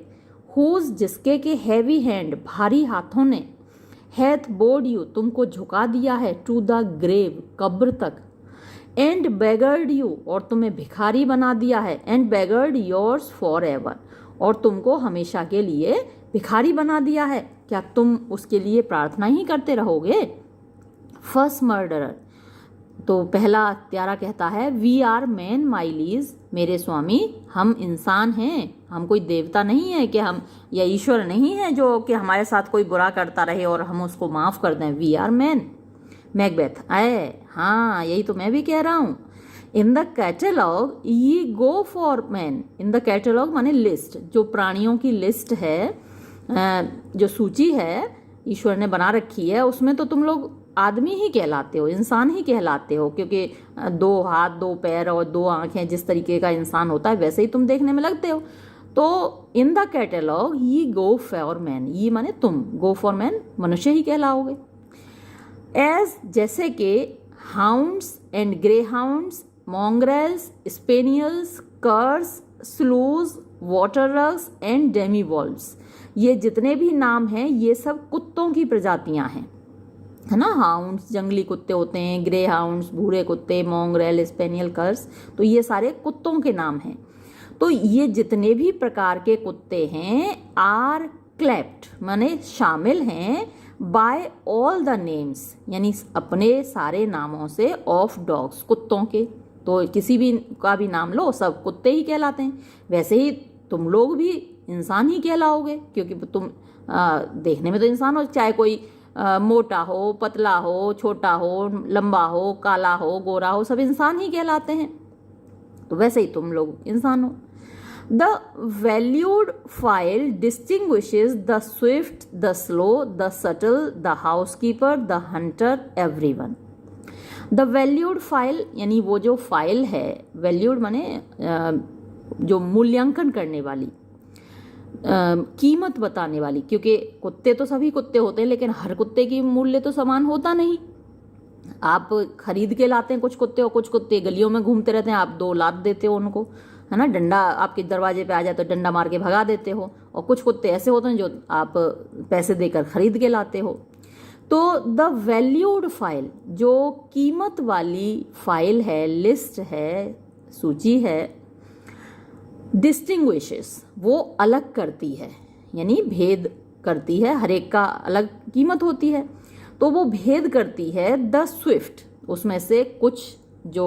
whose जिसके के हैवी हैंड भारी हाथों ने, हैथ बोड यू तुमको झुका दिया है, टू द ग्रेव कब्र तक, एंड बेगर्ड यू और तुम्हें भिखारी बना दिया है, एंड बेगर्ड योर्स फॉर एवर और तुमको हमेशा के लिए भिखारी बना दिया है, क्या तुम उसके लिए प्रार्थना ही करते रहोगे? फर्स्ट मर्डरर, तो पहला त्यारा कहता है, we are men my liege, मेरे स्वामी हम इंसान हैं, हम कोई देवता नहीं है कि हम, या ईश्वर नहीं है जो कि हमारे साथ कोई बुरा करता रहे और हम उसको माफ़ कर दें। We are man. मैकबेथ, हाँ यही तो मैं भी कह रहा हूँ। इन द कैटलॉग ये go for man. In the catalogue माने लिस्ट, जो प्राणियों की लिस्ट है, जो सूची है ईश्वर ने बना रखी है, उसमें तो तुम लोग आदमी ही कहलाते हो, इंसान ही कहलाते हो, क्योंकि 2 हाथ 2 पैर और 2 आंखें जिस तरीके का इंसान होता है वैसे ही तुम देखने में लगते हो। तो इन द कैटलॉग ये गो फॉर मैन, ये माने तुम, गो फॉर मैन मनुष्य ही कहलाओगे। एज जैसे कि hounds and greyhounds, mongrels, spaniels, curs, स्लूज, water rugs and demi wolves, ये जितने भी नाम हैं ये सब कुत्तों की प्रजातियां हैं, है ना। हाउंड्स जंगली कुत्ते होते हैं, ग्रे हाउंड्स भूरे कुत्ते, मॉन्ग्रेल, स्पेनियल, कर्स, तो ये सारे कुत्तों के नाम हैं। तो ये जितने भी प्रकार के कुत्ते हैं आर क्लैप्ड माने शामिल हैं बाय ऑल द नेम्स, यानी अपने सारे नामों से, ऑफ डॉग्स कुत्तों के। तो किसी भी का भी नाम लो सब कुत्ते ही कहलाते हैं। वैसे ही तुम लोग भी इंसान ही कहलाओगे, क्योंकि तुम देखने में तो इंसान हो, चाहे कोई मोटा हो, पतला हो, छोटा हो, लंबा हो, काला हो, गोरा हो, सब इंसान ही कहलाते हैं। तो वैसे ही तुम लोग इंसान हो। The valued file distinguishes the Swift, the slow, the subtle, the housekeeper, the Hunter, everyone. The valued file यानी वो जो फाइल है, वैल्यूड माने जो मूल्यांकन करने वाली, कीमत बताने वाली, क्योंकि कुत्ते तो सभी कुत्ते होते हैं लेकिन हर कुत्ते की मूल्य तो समान होता नहीं। आप खरीद के लाते हैं कुछ कुत्ते, और कुछ कुत्ते गलियों में घूमते रहते हैं, आप 2 लात देते हो उनको, है ना, डंडा आपके दरवाजे पे आ जाए तो डंडा मार के भगा देते हो। और कुछ कुत्ते ऐसे होते हैं जो आप पैसे देकर खरीद के लाते हो। तो द वैल्यूड फाइल जो कीमत वाली फाइल है, लिस्ट है, सूची है, डिस्टिंग्विशेस वो अलग करती है, यानी भेद करती है, हर एक का अलग कीमत होती है, तो वो भेद करती है। द स्विफ्ट, उसमें से कुछ जो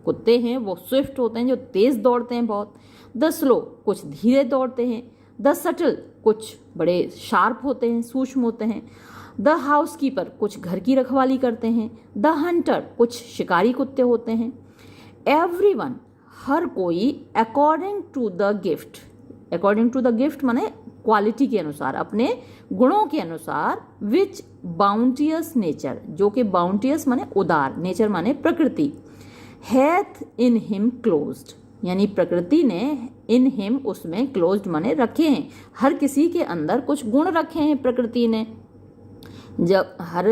कुत्ते हैं वो स्विफ्ट होते हैं, जो तेज दौड़ते हैं बहुत। द स्लो, कुछ धीरे दौड़ते हैं। द सटल, कुछ बड़े शार्प होते हैं, सूक्ष्म होते हैं। द हाउसकीपर, कुछ घर की रखवाली करते हैं। द हंटर, कुछ शिकारी कुत्ते होते हैं। एवरीवन, हर कोई। According to the gift, according to the gift माने क्वालिटी के अनुसार, अपने गुणों के अनुसार। विच बाउंटियस नेचर, जो कि बाउंटियस माने उदार, नेचर माने प्रकृति। हैथ इन हिम क्लोज्ड, यानी प्रकृति ने इन हिम उसमें क्लोज्ड माने रखे हैं, हर किसी के अंदर कुछ गुण रखे हैं प्रकृति ने। जब हर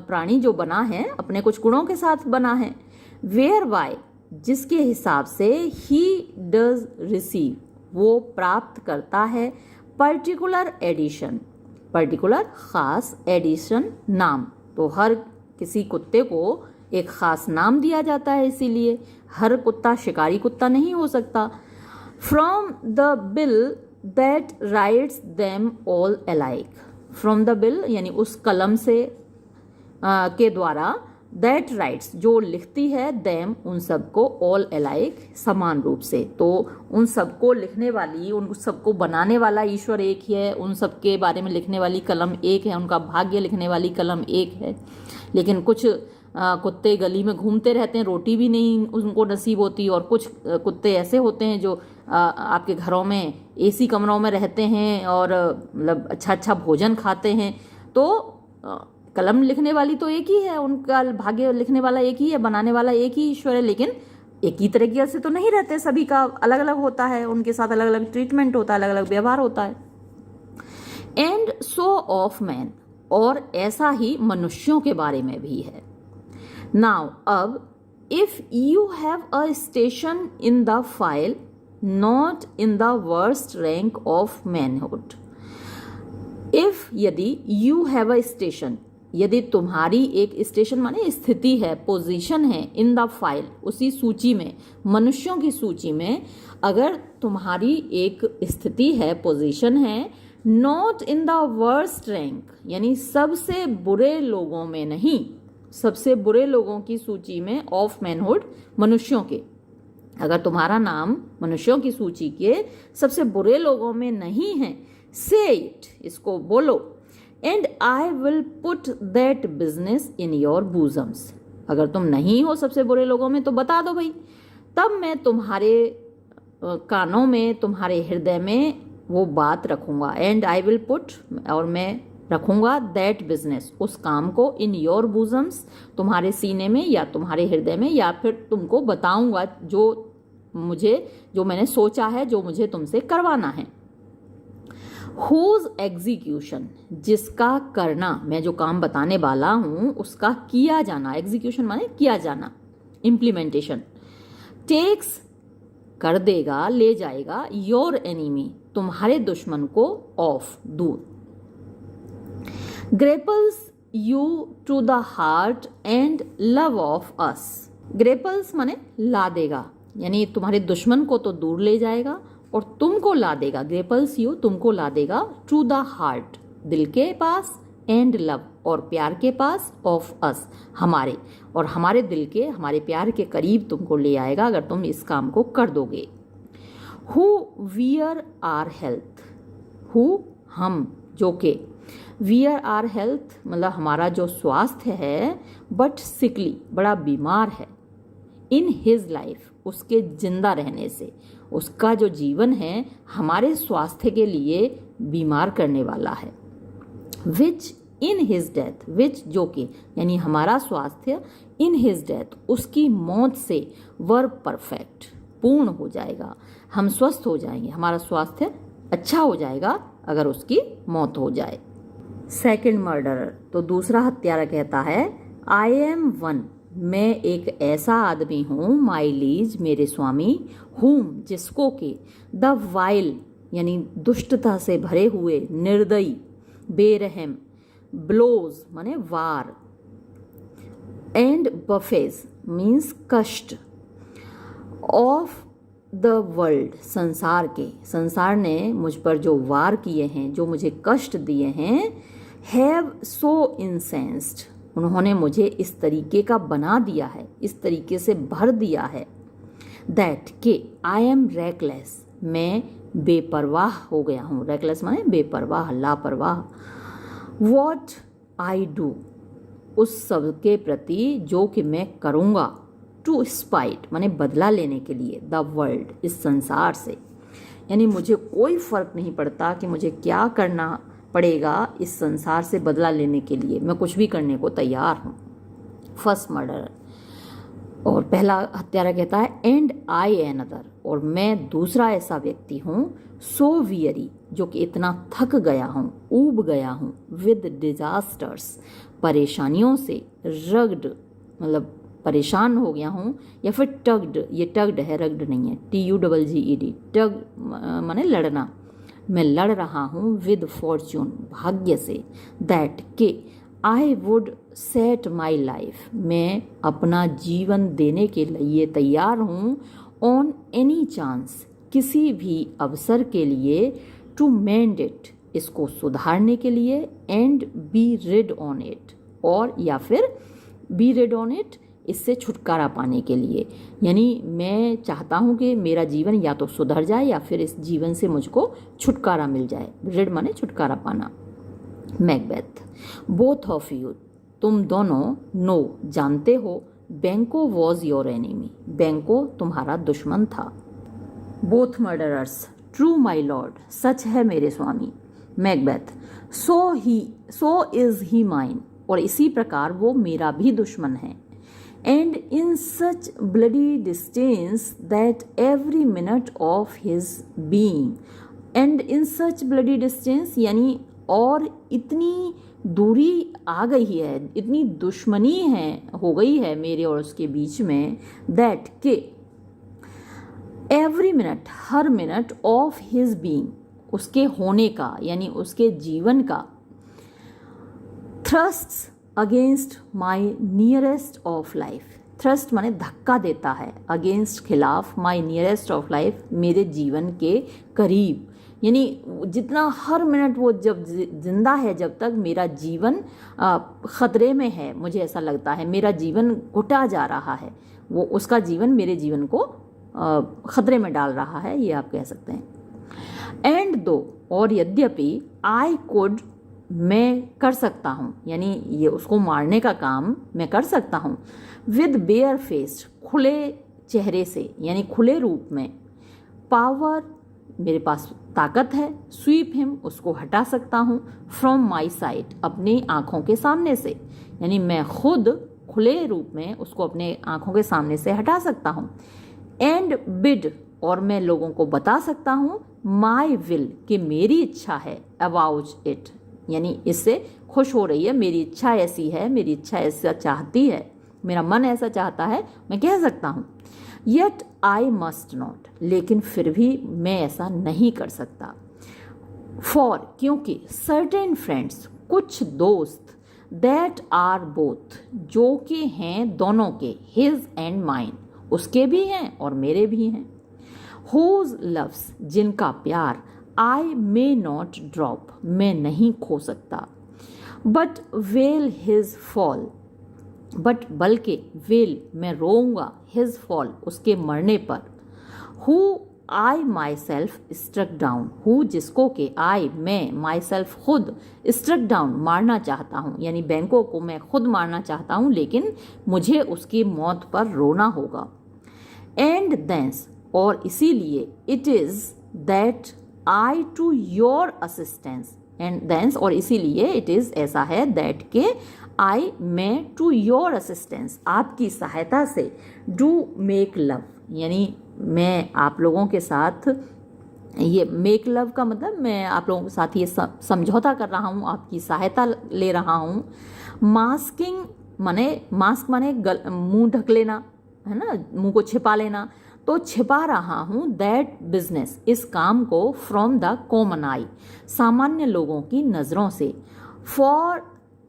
प्राणी जो बना है अपने कुछ गुणों के साथ बना है। वेयर बाय, जिसके हिसाब से ही डज रिसीव, वो प्राप्त करता है। पर्टिकुलर एडिशन, पर्टिकुलर खास, एडिशन नाम, तो हर किसी कुत्ते को एक खास नाम दिया जाता है, इसीलिए हर कुत्ता शिकारी कुत्ता नहीं हो सकता। From the bill that rights them all alike, from the bill यानी उस कलम से के द्वारा, दैट राइट्स जो लिखती है, देम उन सबको, ऑल अलाइक समान रूप से। तो उन सबको लिखने वाली, उन सबको बनाने वाला ईश्वर एक ही है, उन सबके बारे में लिखने वाली कलम एक है, उनका भाग्य लिखने वाली कलम एक है। लेकिन कुछ कुत्ते गली में घूमते रहते हैं, रोटी भी नहीं उनको नसीब होती, और कुछ कुत्ते ऐसे होते हैं जो आपके घरों में एसी कमरों में रहते हैं और मतलब अच्छा अच्छा भोजन खाते हैं। तो कलम लिखने वाली तो एक ही है, उनका भाग्य लिखने वाला एक ही है, बनाने वाला एक ही ईश्वर है, लेकिन एक ही तरीके से तो नहीं रहते, सभी का अलग अलग होता है, उनके साथ अलग अलग ट्रीटमेंट होता है, अलग अलग व्यवहार होता है। एंड सो ऑफ मैन, और ऐसा ही मनुष्यों के बारे में भी है। नाउ अब, if you have a station in the file not in the worst rank of manhood, if यदि यू हैव अ स्टेशन, यदि तुम्हारी एक स्टेशन माने स्थिति है, पोजीशन है, इन द फाइल उसी सूची में, मनुष्यों की सूची में अगर तुम्हारी एक स्थिति है, पोजीशन है, not in the worst rank यानी सबसे बुरे लोगों में नहीं, सबसे बुरे लोगों की सूची में ऑफ मैनहुड, मनुष्यों के, अगर तुम्हारा नाम मनुष्यों की सूची के सबसे बुरे लोगों में नहीं है, से इट, इसको बोलो, and I will put that business in your bosoms. अगर तुम नहीं हो सबसे बुरे लोगों में तो बता दो भाई, तब मैं तुम्हारे कानों में, तुम्हारे हृदय में वो बात रखूँगा। एंड आई विल पुट, और मैं रखूँगा, दैट बिजनेस, उस काम को, इन योर बूजम्स, तुम्हारे सीने में या तुम्हारे हृदय में, या फिर तुमको बताऊँगा जो मैंने सोचा है, जो मुझे तुमसे करवाना है। हुज एग्जीक्यूशन, जिसका करना, मैं जो काम बताने वाला हूँ उसका किया जाना, एग्जीक्यूशन माने किया जाना, इम्प्लीमेंटेशन, टेक्स, कर देगा, ले जाएगा, योर एनिमी, तुम्हारे दुश्मन को, ऑफ, दूर, grapples you to the heart and love of us. Grapples माने ला देगा, यानी तुम्हारे दुश्मन को तो दूर ले जाएगा और तुमको ला देगा, ग्रेपल्स यू, तुमको ला देगा, टू द हार्ट, दिल के पास, एंड लव, और प्यार के पास, ऑफ अस, हमारे, और हमारे दिल के, हमारे प्यार के करीब तुमको ले आएगा अगर तुम इस काम को कर दोगे। Who wear our health, who, हम, जो के, वियर आर हेल्थ मतलब हमारा जो स्वास्थ्य है, बट सिकली, बड़ा बीमार है, इन हिज लाइफ, उसके जिंदा रहने से, उसका जो जीवन है हमारे स्वास्थ्य के लिए बीमार करने वाला है। विच इन हिज डेथ, विच जो कि, यानी हमारा स्वास्थ्य, इन हिज डेथ, उसकी मौत से, वर परफेक्ट, पूर्ण हो जाएगा, हम स्वस्थ हो जाएंगे, हमारा स्वास्थ्य अच्छा हो जाएगा अगर उसकी मौत हो जाए। सेकंड मर्डरर, तो दूसरा हत्यारा कहता है, आई एम वन, मैं एक ऐसा आदमी हूँ, माई लीज, मेरे स्वामी, हुम, जिसको के, द वाइल, यानी दुष्टता से भरे हुए, निर्दयी, बेरहम, ब्लोज माने वार, एंड बफेज मीन्स कष्ट, ऑफ द वर्ल्ड, संसार के, संसार ने मुझ पर जो वार किए हैं, जो मुझे कष्ट दिए हैं, हैव सो इंसेंस्ड, उन्होंने मुझे इस तरीके का बना दिया है, इस तरीके से भर दिया है, दैट के, आई एम रेकलेस, मैं बेपरवाह हो गया हूँ, रेकलेस माने बेपरवाह, लापरवाह, वॉट आई डू, उस सब के प्रति जो कि मैं करूँगा, टू स्पाइट माने बदला लेने के लिए, द वर्ल्ड, इस संसार से, यानी मुझे कोई फर्क नहीं पड़ता कि मुझे क्या करना पड़ेगा इस संसार से बदला लेने के लिए, मैं कुछ भी करने को तैयार हूँ। फर्स्ट मर्डर, और पहला हत्यारा कहता है, एंड आई एनदर, और मैं दूसरा ऐसा व्यक्ति हूँ, सो वियरी, जो कि इतना थक गया हूँ, ऊब गया हूँ, विद डिजास्टर्स, परेशानियों से, रग्ड मतलब परेशान हो गया हूँ, या फिर टग्ड, ये टग्ड है, रग्ड नहीं है, TUGGED, टग माने लड़ना, मैं लड़ रहा हूँ, विद फॉर्च्यून, भाग्य से, दैट के, I would set my life, मैं अपना जीवन देने के लिए तैयार हूँ, ऑन एनी चांस, किसी भी अवसर के लिए, टू मेंड इट, इसको सुधारने के लिए, and be rid on it, और या फिर बी रिड ऑन इट, इससे छुटकारा पाने के लिए, यानी मैं चाहता हूँ कि मेरा जीवन या तो सुधर जाए या फिर इस जीवन से मुझको छुटकारा मिल जाए, रिड माने छुटकारा पाना। मैकबेथ, बोथ ऑफ यू, तुम दोनों, नो, जानते हो, बैंको वॉज योर एनिमी, बैंको तुम्हारा दुश्मन था। Both murderers, true my lord, सच है मेरे स्वामी। Macbeth, so is he mine, और इसी प्रकार वो मेरा भी दुश्मन है। And in such bloody distance that every minute of his being, and in such bloody distance यानी और इतनी दूरी आ गई है, इतनी दुश्मनी है, हो गई है मेरे और उसके बीच में, that के, every minute, her minute, of his being, उसके होने का, यानी उसके जीवन का, thrusts against my nearest of life, thrust माने धक्का देता है, अगेंस्ट खिलाफ, माई नियरेस्ट ऑफ लाइफ मेरे जीवन के करीब, यानी जितना हर मिनट वो जब जिंदा है, जब तक मेरा जीवन खतरे में है, मुझे ऐसा लगता है मेरा जीवन घुटा जा रहा है, वो उसका जीवन मेरे जीवन को खतरे में डाल रहा है, ये आप कह सकते हैं। एंड दो, और यद्यपि, आई कुड, मैं कर सकता हूँ, यानी ये उसको मारने का काम मैं कर सकता हूँ, विद बेयर फेस्ड, खुले चेहरे से, यानी खुले रूप में, पावर, मेरे पास ताकत है, स्वीप हिम, उसको हटा सकता हूँ, फ्रॉम माई साइट, अपनी आँखों के सामने से, यानी मैं खुद खुले रूप में उसको अपने आँखों के सामने से हटा सकता हूँ। एंड बिड, और मैं लोगों को बता सकता हूँ, माई विल, कि मेरी इच्छा है, अबाउट इट, यानी इससे खुश हो रही है, मेरी इच्छा ऐसी है, मेरी इच्छा ऐसा चाहती है, मेरा मन ऐसा चाहता है, मैं कह सकता हूँ। येट आई मस्ट नॉट, लेकिन फिर भी मैं ऐसा नहीं कर सकता। फॉर, क्योंकि, सर्टेन फ्रेंड्स, कुछ दोस्त, दैट आर बोथ, जो कि हैं दोनों के, हिज एंड माइन, उसके भी हैं और मेरे भी हैं। हुज लव्स, जिनका प्यार, आई मे नॉट ड्रॉप, मैं नहीं खो सकता। But wail his fall, but बल्कि, वेल, मैं रोऊंगा, हिज फॉल, उसके मरने पर। Who I myself struck down, who, जिसको के, आई, मैं, माई सेल्फ, खुद, स्ट्रक डाउन, मारना चाहता हूँ, यानी बैंकों को मैं खुद मारना चाहता हूँ, लेकिन मुझे उसकी मौत पर रोना होगा। एंड देंस, और इसीलिए, it is that I to your assistance, and thence, और इसीलिए, इट इज़, ऐसा है, दैट के, आई, मैं, टू योर असिस्टेंस, आपकी सहायता से, डू मेक लव, यानी मैं आप लोगों के साथ, ये मेक लव का मतलब मैं आप लोगों के साथ ये समझौता कर रहा हूँ, आपकी सहायता ले रहा हूँ। मास्किंग माने, मास्क माने मुंह ढक लेना, है ना, मुंह को छिपा लेना, तो छिपा रहा हूँ दैट बिजनेस, इस काम को, फ्रॉम द कॉमन आई, सामान्य लोगों की नज़रों से, for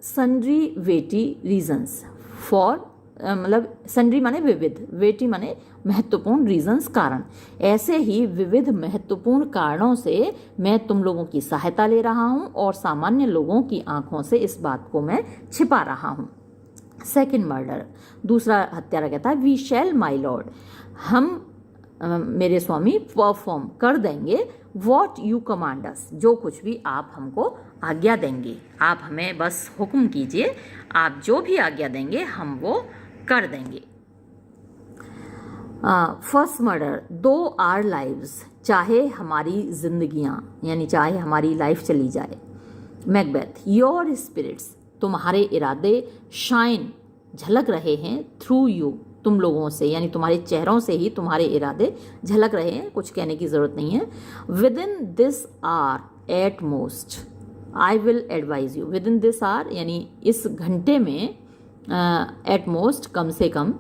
sundry weighty reasons, for मतलब सन्ड्री माने विविध, वेटी माने महत्वपूर्ण, रीजन्स, कारण, ऐसे ही विविध महत्वपूर्ण कारणों से मैं तुम लोगों की सहायता ले रहा हूँ और सामान्य लोगों की आंखों से इस बात को मैं छिपा रहा हूँ। सेकेंड मर्डर, दूसरा हत्यारा कहता है, वी शैल माई लॉर्ड, हम मेरे स्वामी परफॉर्म कर देंगे, वॉट यू कमांड अस, जो कुछ भी आप हमको आज्ञा देंगे, आप हमें बस हुक्म कीजिए, आप जो भी आज्ञा देंगे हम वो कर देंगे। फर्स्ट मर्डर, दो आर लाइव्स, चाहे हमारी जिंदगियां, यानी चाहे हमारी लाइफ चली जाए। मैकबेथ, योर स्पिरिट्स, तुम्हारे इरादे, शाइन, झलक रहे हैं, थ्रू यू, तुम लोगों से, यानी तुम्हारे चेहरों से ही तुम्हारे इरादे झलक रहे हैं, कुछ कहने की ज़रूरत नहीं है। Within this hour at most, I will advise you, within this hour, यानी इस घंटे में, एट मोस्ट, कम से कम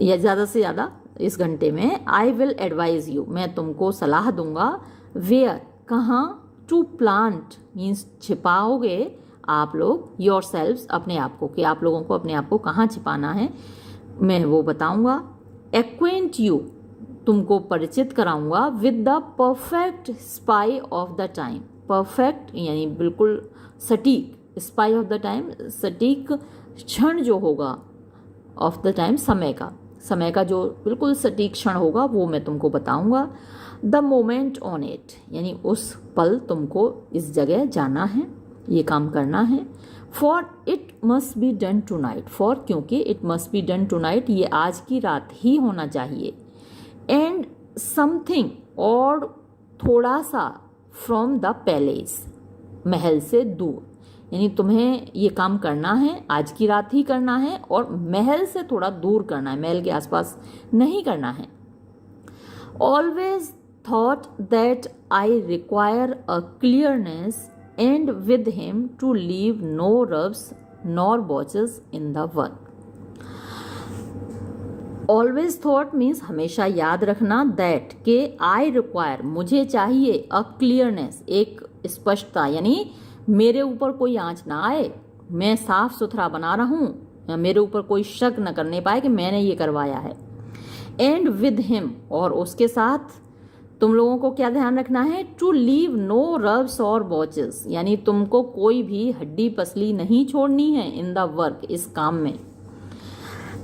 या ज़्यादा से ज़्यादा, इस घंटे में, आई विल एडवाइज यू, मैं तुमको सलाह दूंगा, वेयर, कहाँ, टू प्लांट, मीन्स छिपाओगे आप लोग, योर सेल्व्स, अपने आप को, कि आप लोगों को अपने आप को कहाँ छिपाना है, मैं वो बताऊंगा। एक्वेंट यू, तुमको परिचित कराऊंगा, with the perfect spy of the time, perfect यानी बिल्कुल सटीक, स्पाई ऑफ द टाइम, सटीक क्षण जो होगा, ऑफ द टाइम, समय का जो बिल्कुल सटीक क्षण होगा वो मैं तुमको बताऊंगा। द मोमेंट ऑन इट, यानी उस पल तुमको इस जगह जाना है, ये काम करना है। For it must be done tonight, for, क्योंकि, it must be done tonight, ये आज की रात ही होना चाहिए। एंड समथिंग, और थोड़ा सा, फ्रॉम द पैलेस, महल से दूर, यानी तुम्हें ये काम करना है, आज की रात ही करना है, और महल से थोड़ा दूर करना है, महल के आसपास नहीं करना है। Always thought that I require a clearness and with him to leave no rubs nor botches in the work. Always thought means हमेशा याद रखना, that के I require, मुझे चाहिए, a clearness, एक स्पष्टता, यानी मेरे ऊपर कोई आँच ना आए, मैं साफ सुथरा बना रहा हूँ, या मेरे ऊपर कोई शक न करने पाए कि मैंने ये करवाया है। And with him, और उसके साथ, तुम लोगों को क्या ध्यान रखना है, टू लीव नो रब्स और बॉचेस, यानी तुमको कोई भी हड्डी पसली नहीं छोड़नी है इन द वर्क, इस काम में।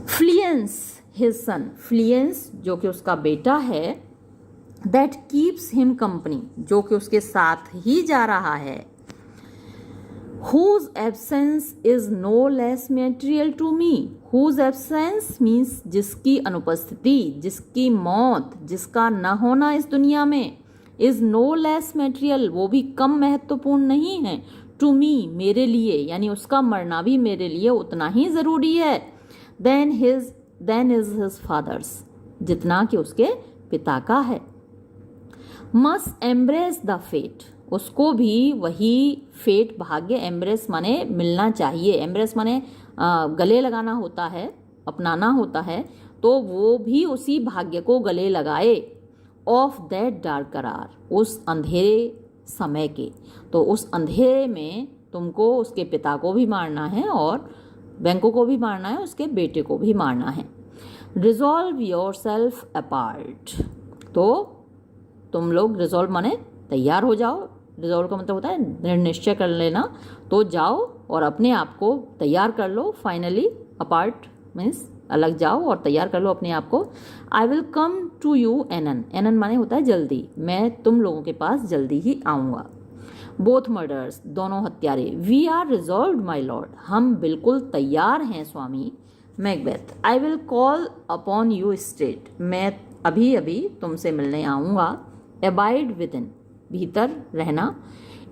फ्लियंस हिज सन, फ्लियंस जो कि उसका बेटा है, दैट कीप्स हिम कंपनी, जो कि उसके साथ ही जा रहा है, whose absence is no less material to me, whose absence means जिसकी अनुपस्थिति, जिसकी मौत, जिसका न होना इस दुनिया में, is no less material, वो भी कम महत्वपूर्ण नहीं है, to me, मेरे लिए, यानी उसका मरना भी मेरे लिए उतना ही ज़रूरी है, then is his father's, जितना कि उसके पिता का है। must embrace the fate, उसको भी वही फेट, भाग्य, एम्ब्रेस माने मिलना चाहिए, एम्ब्रेस माने गले लगाना होता है, अपनाना होता है, तो वो भी उसी भाग्य को गले लगाए, ऑफ दैट डार्क करार, उस अंधेरे समय के। तो उस अंधेरे में तुमको उसके पिता को भी मारना है और बैंको को भी मारना है, उसके बेटे को भी मारना है। रिजॉल्व योर सेल्फ अपार्ट, तो तुम लोग रिजॉल्व माने तैयार हो जाओ, रिजॉल्व का मतलब होता है निश्चय कर लेना, तो जाओ और अपने आप को तैयार कर लो, फाइनली अपार्ट मीन्स अलग जाओ और तैयार कर लो अपने आप को। I will come to you anon, anon माने होता है जल्दी, मैं तुम लोगों के पास जल्दी ही आऊँगा। बोथ मर्डर्स, दोनों हत्यारे, we are resolved my lord, हम बिल्कुल तैयार हैं स्वामी। Macbeth, I will call upon you straight, मैं अभी अभी तुमसे मिलने आऊँगा। अबाइड विद इन, भीतर रहना।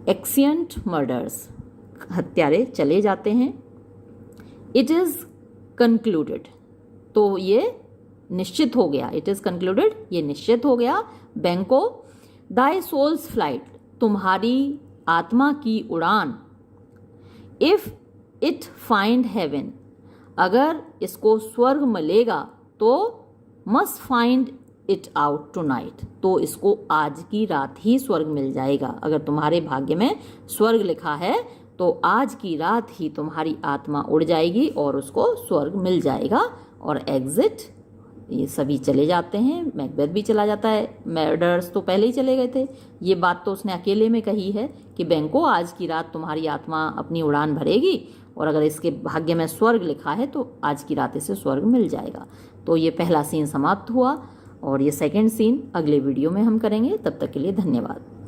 एक्सियंट मर्डर्स, हत्यारे चले जाते हैं। इट इज़ कंक्लूडेड, तो ये निश्चित हो गया, इट इज़ कंक्लूडेड, ये निश्चित हो गया। बैंको, दाई सोल्स फ्लाइट, तुम्हारी आत्मा की उड़ान। इफ़ इट फाइंड हेवन, अगर इसको स्वर्ग मिलेगा तो must find it out tonight, तो इसको आज की रात ही स्वर्ग मिल जाएगा। अगर तुम्हारे भाग्य में स्वर्ग लिखा है तो आज की रात ही तुम्हारी आत्मा उड़ जाएगी और उसको स्वर्ग मिल जाएगा। और एग्जिट, ये सभी चले जाते हैं, मैकबेथ भी चला जाता है, मर्डर्स तो पहले ही चले गए थे। ये बात तो उसने अकेले में कही है कि बैंको आज की रात तुम्हारी आत्मा अपनी उड़ान भरेगी और अगर इसके भाग्य में स्वर्ग लिखा है तो आज की रात इसे स्वर्ग मिल जाएगा। तो ये पहला सीन समाप्त हुआ और ये सेकंड सीन अगले वीडियो में हम करेंगे। तब तक के लिए धन्यवाद।